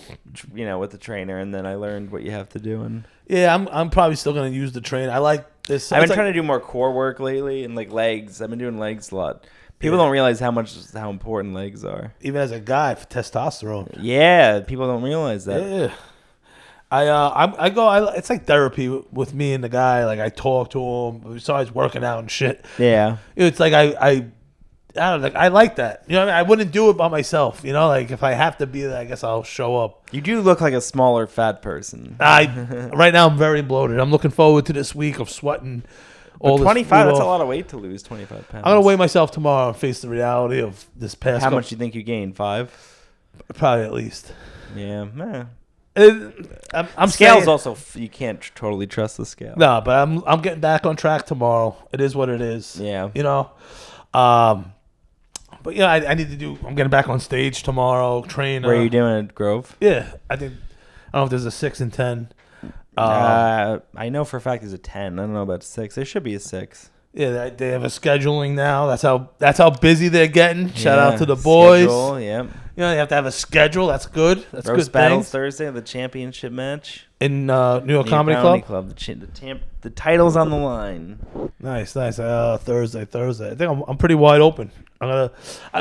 with the trainer, and then I learned what you have to do. And yeah, I'm probably still gonna use the trainer. I like this. I've been trying to do more core work lately, and like legs. I've been doing legs a lot. People don't realize how important legs are. Even as a guy, for testosterone. Yeah, people don't realize that. Yeah. I go. It's like therapy with me and the guy. Like, I talk to him besides working out and shit. Yeah. It's like I don't know, like, I like that. You know what I mean? I wouldn't do it by myself. You know, like if I have to be there, I guess I'll show up. You do look like a smaller fat person. Right now I'm very bloated. I'm looking forward to this week of sweating. All 25, that's a lot of weight to lose, 25 pounds. I'm going to weigh myself tomorrow and face the reality of this past. How much do you think you gained? 5? Probably at least. Yeah. I'm Scale's saying, also, you can't totally trust the scale. No, but I'm getting back on track tomorrow. It is what it is. Yeah. You know? But yeah, I need to do. I'm getting back on stage tomorrow. Train. Where are you doing at Grove? Yeah, I don't know if there's a 6 and 10. I know for a fact there's a 10. I don't know about 6. There should be a 6. Yeah, they have a scheduling now. That's how busy they're getting. Shout out to the boys. Schedule, yeah. You know, they have to have a schedule. That's good. That's Roast good. Battles Thursday, the championship match in New York Comedy Club. The title's on the line. Nice. Thursday. I think I'm pretty wide open. I'm gonna.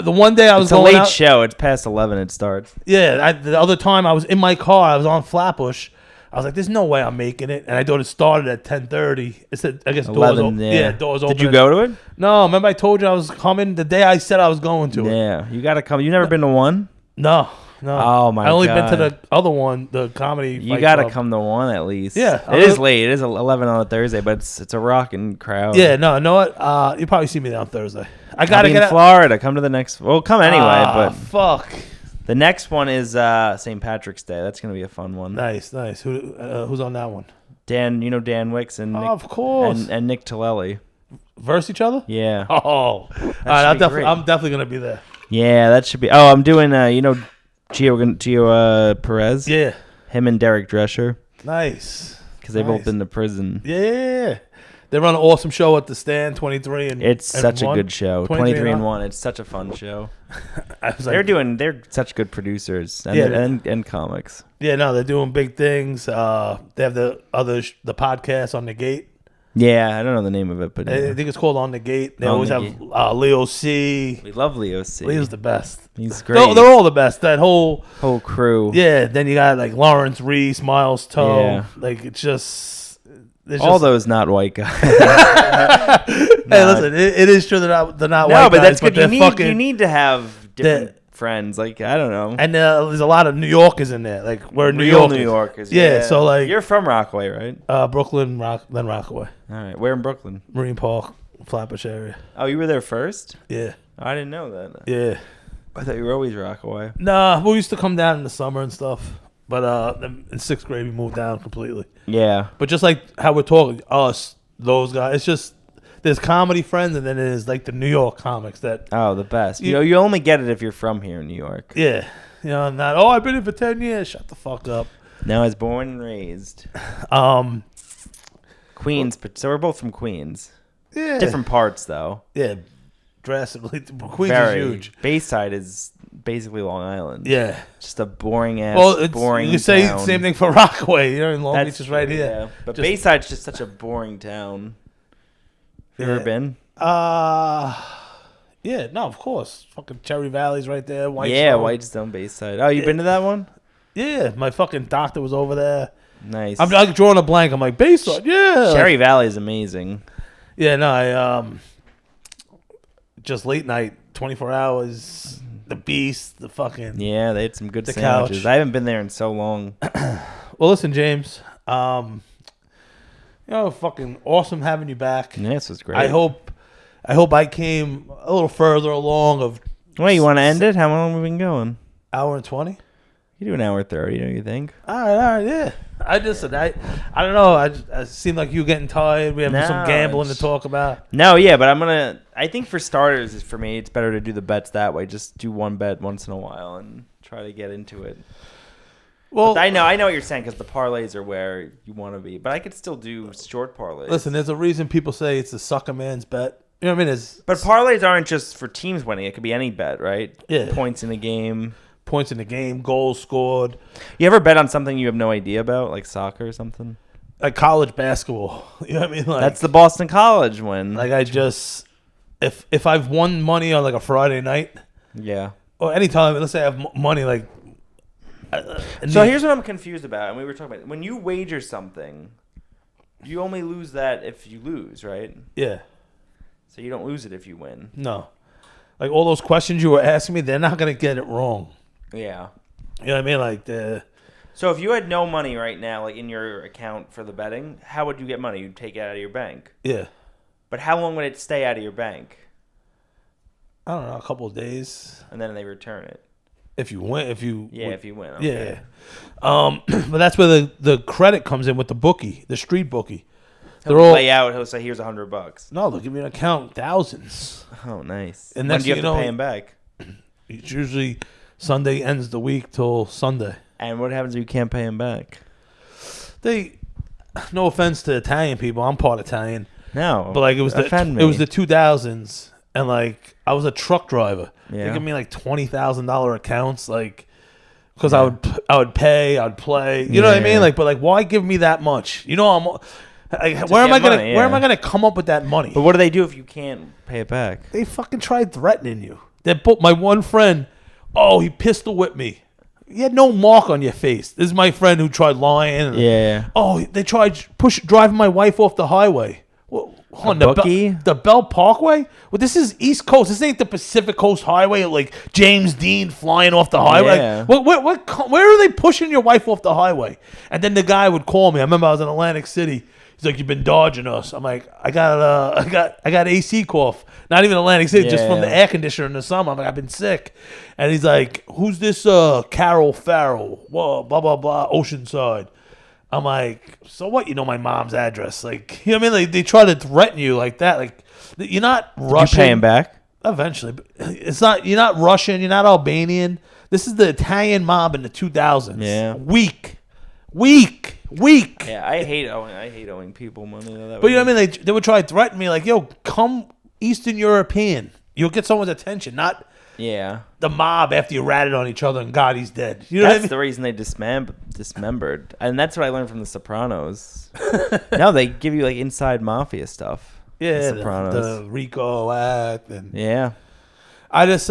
The one day I was going out. It's a late show. It's past 11. It starts. Yeah. The other time I was in my car. I was on Flatbush. I was like, "There's no way I'm making it," and I thought it started at 10:30. It said, "I guess 11." Doors open. Did you go to it? No, remember I told you I was coming the day I said I was going to it. Yeah, you gotta come. You never been to one? No. No. Oh my god! I only been to the other one, the comedy. You got to come to one at least. Yeah, it is late. It is 11 on a Thursday, but it's a rocking crowd. Yeah, no, know what? You probably see me there on Thursday. I gotta get in Florida. Come to the next. Well, come anyway. But fuck. The next one is St. Patrick's Day. That's gonna be a fun one. Nice. Who's on that one? Dan, Dan Wicks and Nick, of course, and Nick Tillelli. Verse each other? Yeah. Oh, all right. I'm definitely gonna be there. Yeah, that should be. Oh, I'm doing. Gio Perez. Yeah. Him and Derek Drescher. Nice. Because they've both been to prison. Yeah. They run an awesome show at the Stand, 23 and it's and such 1. a good show. 23 and 1. It's such a fun show. They're such good producers and comics. Yeah, no, they're doing big things. They have the podcast On the Gate. Yeah, I don't know the name of it, but I think it's called On the Gate. They always have Leo C. We love Leo C. Leo's the best. He's great. They're all the best. That whole crew. Yeah. Then you got like Lawrence Reese, Miles Toe. Yeah. Like it's just all those not white guys. Hey, listen, it is true they're not white guys. No, but that's good. But you need to have different friends. Like I don't know. And there's a lot of New Yorkers in there. Like we're New Yorkers. Yeah. So like you're from Rockaway, right? Brooklyn, then Rockaway. All right. Where in Brooklyn? Marine Park, Flatbush area. Oh, you were there first? Yeah. I didn't know that. Yeah. I thought you were always Rockaway. Nah, we used to come down in the summer and stuff. But in sixth grade, we moved down completely. Yeah. But just like how we're talking, us, those guys, it's just there's comedy friends, and then there's like the New York comics that. Oh, the best. You only get it if you're from here in New York. Yeah. Not, I've been here for 10 years. Shut the fuck up. No, I was born and raised. Queens, so we're both from Queens. Yeah. Different parts, though. Yeah. Drastically. Queens is huge. Bayside is basically Long Island. Yeah. Just a boring ass, boring. You can say the same thing for Rockaway. In Long Beach is right here. Yeah. But Bayside's just such a boring town. You ever been? Yeah, no, of course. Fucking Cherry Valley's right there. Whitestone, Bayside. Oh, you been to that one? Yeah, my fucking doctor was over there. Nice. I'm like drawing a blank. I'm like, Bayside, yeah. Cherry Valley is amazing. Yeah, no, I just late night, 24 hours, the Beast, the fucking... Yeah, they had some good sandwiches. Couch. I haven't been there in so long. Well, listen, James, fucking awesome having you back. Yeah, this was great. I hope I came a little further along of... Wait, you want to end it? How long have we been going? Hour and 20? You do an hour 30, don't you think? All right, yeah. I don't know. I seem like you getting tired. We have some gambling to talk about. No, yeah, but I think for starters, for me, it's better to do the bets that way. Just do one bet once in a while and try to get into it. Well, I know what you're saying because the parlays are where you want to be, but I could still do short parlays. Listen, there's a reason people say it's a sucker man's bet. You know what I mean? But parlays aren't just for teams winning. It could be any bet, right? Yeah. Points in the game, goals scored. You ever bet on something you have no idea about, like soccer or something? Like college basketball. You know what I mean? Like, that's the Boston College win. Like I just, if I've won money on like a Friday night. Yeah. Or anytime, let's say I have money like. So here's what I'm confused about, and we were talking about when you wager something, you only lose that if you lose, right? Yeah. So you don't lose it if you win. No. Like all those questions you were asking me, they're not gonna get it wrong. Yeah. You know what I mean? Like So if you had no money right now, like in your account for the betting, how would you get money? You'd take it out of your bank. Yeah. But how long would it stay out of your bank? I don't know, a couple of days. And then they return it. If you win, if you win. Okay. Yeah. But that's where the credit comes in with the bookie, the street bookie. He'll lay out. He'll say, "Here's $100." No, they'll give you an account, thousands. Oh, nice. And when do you have to pay him back? It's usually Sunday ends the week till Sunday. And what happens if you can't pay him back? No offense to Italian people, I'm part Italian. No, but like it was the 2000s, and like I was a truck driver. Yeah. They give me like $20,000 accounts, like because I would pay, I'd play. You know what I mean? Like, but like, why give me that much? You know, where am I gonna come up with that money? But what do they do if you can't pay it back? They fucking tried threatening you. They put my one friend. Oh, he pistol whipped me. You had no mark on your face. This is my friend who tried lying. Yeah. Oh, they tried driving my wife off the highway. Well, on the Bell Parkway. Well, this is East Coast. This ain't the Pacific Coast Highway. Like James Dean flying off the highway. Yeah. Like, where are they pushing your wife off the highway? And then the guy would call me. I remember I was in Atlantic City. He's like, "You've been dodging us." I'm like, "I got AC cough. Not even Atlantic City, just from the air conditioner in the summer." I'm like, "I've been sick." And he's like, "Who's this Carol Farrell? Whoa, blah blah blah, Oceanside." I'm like, "So what? You know my mom's address?" Like, you know what I mean? Like, they try to threaten you like that. Like, you're not Russian. You pay him back Eventually, but it's not. You're not Russian. You're not Albanian. This is the Italian mob in the 2000s. Yeah, weak. Yeah, I hate owing people money. But you know what I mean? They would try to threaten me like, "Yo, come Eastern European. You'll get someone's attention." Not the mob after you ratted on each other and God, he's dead. You know that's what I mean? the reason they dismembered, and that's what I learned from The Sopranos. No, they give you like inside mafia stuff. Yeah, The Sopranos, the Rico Act, and I just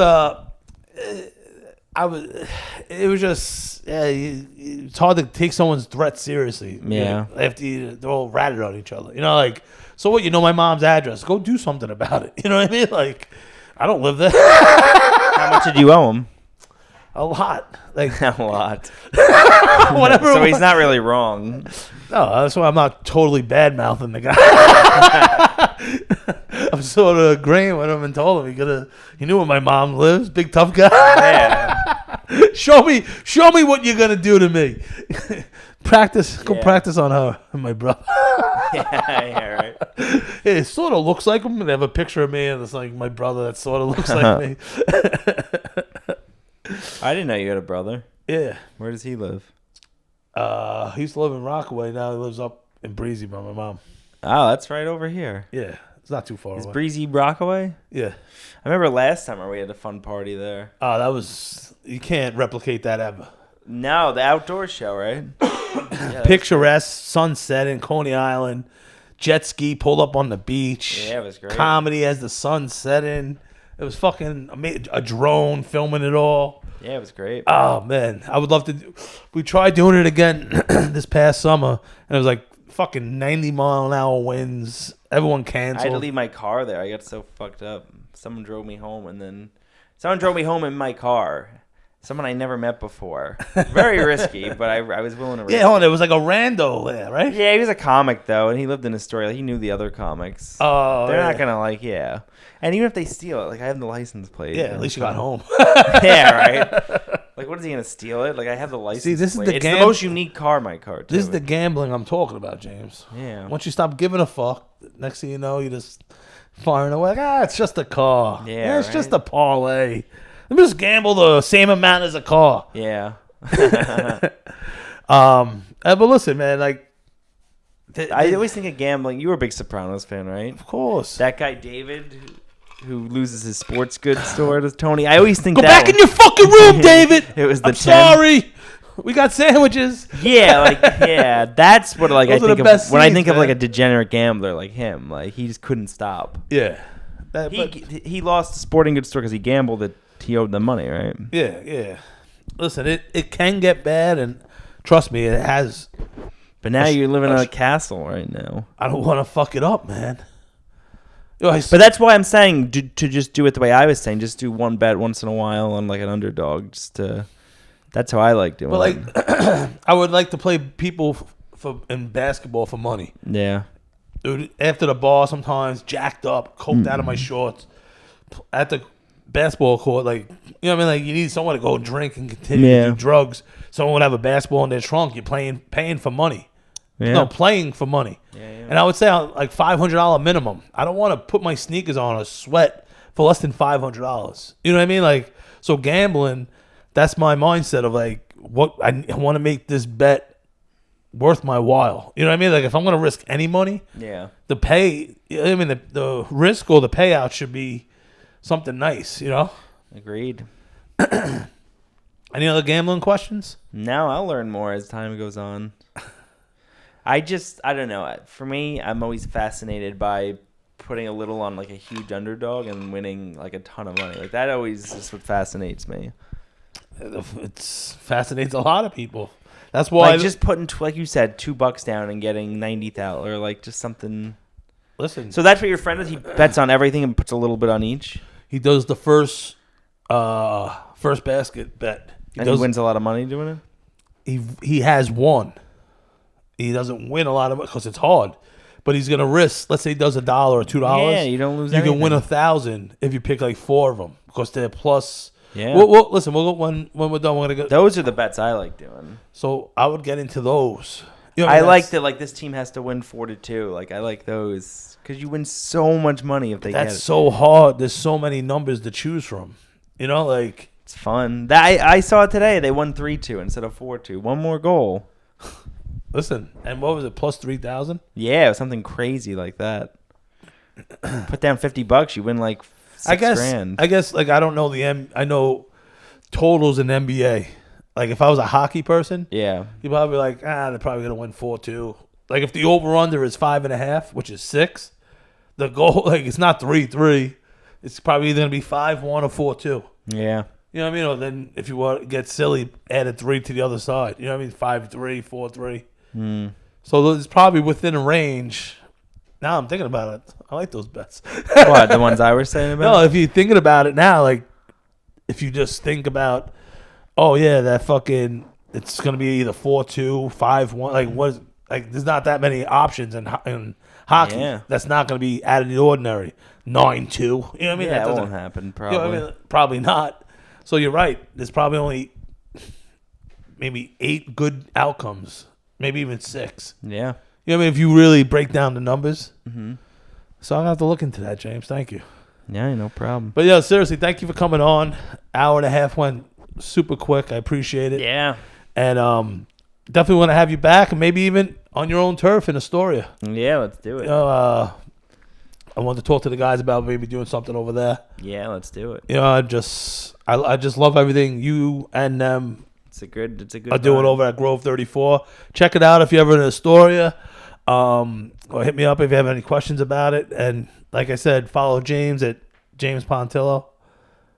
it was just it's hard to take someone's threat seriously. Yeah, after they're all ratted on each other. You know, like, so what? You know my mom's address. Go do something about it. You know what I mean? Like, I don't live there. How much did you owe him? A lot. Like a lot. Whatever. So he's not really wrong. No, that's why I'm not totally bad mouthing the guy. I'm sort of agreeing with him and told him he knew where my mom lives. Big tough guy. Yeah. Show me what you're gonna do to me. Go practice on her and my brother. Yeah, right. It sort of looks like him. They have a picture of me, and it's like my brother that sort of looks like me. I didn't know you had a brother. Yeah. Where does he live? He used to live in Rockaway. Now he lives up in Breezy by my mom. Oh, that's right over here. Yeah. It's not too far away. Is Breezy Rockaway? Yeah. I remember last summer we had a fun party there. Oh, that was... You can't replicate that ever. No, the outdoor show, right? Yeah, picturesque sunset in Coney Island. Jet ski pulled up on the beach. Yeah, it was great. Comedy as the sun setting. It was fucking amazing. A drone filming it all. Yeah, it was great. Oh, man. I would love to... We tried doing it again this past summer, and it was like fucking 90-mile-an-hour winds. Everyone canceled. I had to leave my car there. I got so fucked up. Someone drove me home, and then... Someone drove me home in my car. Someone I never met before. Very risky, but I was willing to risk hold on. It was like a rando there, right? Yeah, he was a comic, though, and he lived in Astoria. He knew the other comics. Oh, They're not going to, like, And even if they steal it, like, I have the license plate. Yeah, at least you got home. Yeah, right? Like, what is he going to steal it? Like, I have the license See, this plate. is the It's the most unique car, my car, too. This is the gambling I'm talking about, James. Yeah. Once you stop giving a fuck, next thing you know, you just firing away. Like, it's just a car. Yeah, it's just a parlay. Let me just gamble the same amount as a car. Yeah. But listen, man, like... I always think of gambling. You were a big Sopranos fan, right? Of course. That guy, David... who loses his sports goods store to Tony. I always think Go back in your fucking room, David. It was the I'm sorry. We got sandwiches. Yeah, that's what I think of when I think of like a degenerate gambler like him. Like he just couldn't stop. Yeah. He lost the sporting goods store because he gambled that he owed them money, right? Yeah. Listen, it can get bad, and trust me, it has. But now you're living in a castle right now. I don't want to fuck it up, man. But that's why I'm saying to just do it the way I was saying. Just do one bet once in a while on like an underdog. That's how I like doing it. But like, I would like to play people in basketball for money. Yeah. Dude, after the bar sometimes, jacked up, coked out of my shorts. At the basketball court, like, you know what I mean? Like, you need someone to go drink and continue to do drugs. Someone would have a basketball in their trunk. You're paying for money. Yeah. No, playing for money. Yeah. And I would say like $500 minimum. I don't want to put my sneakers on or sweat for less than $500. You know what I mean? Like, so gambling, that's my mindset of like, what I want to make this bet worth my while. You know what I mean? Like, if I'm going to risk any money, the risk or the payout should be something nice, you know? Agreed. Any other gambling questions? No, I'll learn more as time goes on. I don't know. For me, I'm always fascinated by putting a little on like a huge underdog and winning like a ton of money. Like that always is what fascinates me. It fascinates a lot of people. That's why just putting like you said $2 down and getting 90,000 or like just something. listen. So that's what your friend does. He bets on everything and puts a little bit on each. He does the first basket bet. He wins a lot of money doing it. He has won. He doesn't win a lot of it because it's hard. But he's gonna risk. Let's say he does $1 or $2. Yeah, you don't lose. You anything. can win 1,000 if you pick like 4 of them because they're plus. Yeah. Well, listen. We'll go when we're done. We're gonna go. Those are the bets I like doing. So I would get into those. You know, I like that. Like this team has to win 4-2. Like I like those because you win so much money if they get it. That's so hard. There's so many numbers to choose from. You know, like it's fun. I saw it today. They won 3-2 instead of 4-2. One more goal. Listen, and what was it? Plus 3,000? Yeah, it was something crazy like that. Put down $50, you win like $6,000. I guess like I don't know I know totals in NBA. Like if I was a hockey person, yeah, you'd probably be like, they're probably gonna win 4-2. Like if the over under is 5.5, which is 6, the goal like it's not 3-3. It's probably either gonna be 5-1 or 4-2. Yeah. You know what I mean? Or then if you want to get silly, add a 3 to the other side. You know what I mean? 5-3, 4-3. So it's probably within a range. Now I'm thinking about it. I like those bets. What, the ones I was saying about? No, if you're thinking about it now, like if you just think about, oh yeah, that fucking, it's gonna be either 4-2, 5-1. Like what? Like there's not that many options in hockey. Yeah. That's not gonna be out of the ordinary. 9-2. You know what I mean? Yeah, that won't happen. Probably. You know what I mean? Probably not. So you're right. There's probably only maybe 8 good outcomes. Maybe even 6. Yeah. You know what I mean? If you really break down the numbers. Mm-hmm. So I'm going to have to look into that, James. Thank you. Yeah, no problem. But, yeah, seriously, thank you for coming on. Hour and a half went super quick. I appreciate it. Yeah. And definitely want to have you back and maybe even on your own turf in Astoria. Yeah, let's do it. You know, I want to talk to the guys about maybe doing something over there. Yeah, let's do it. You know, I just love everything you and them It's a good are doing over at Grove 34. Check it out if you're ever in Astoria. Or hit me up if you have any questions about it. And like I said, follow James at James Pontillo.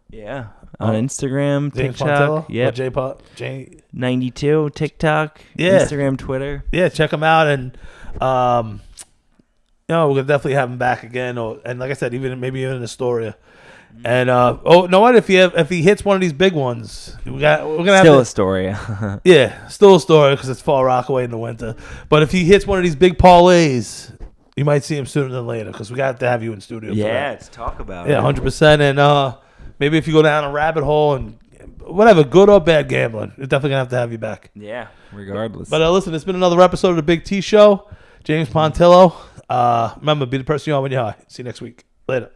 Yeah. On Instagram, James TikTok. Pontillo? Yeah. J 92, TikTok, Yeah. Instagram, Twitter. Yeah, check him out. And we're gonna definitely have him back again. And like I said, maybe even in Astoria. And you know what? If he hits one of these big ones, we're gonna Still have Astoria. Yeah, still Astoria because it's Fall Rockaway in the winter. But if he hits one of these big parlays, you might see him sooner than later because we got to have you in studio. Yeah, for that. let's talk about it. Yeah, 100%. And maybe if you go down a rabbit hole and whatever, good or bad gambling, we're definitely gonna have to have you back. Yeah, regardless. But listen, it's been another episode of the Big T Show. James Pontillo. Remember, be the person you are when you're high. See you next week. Later.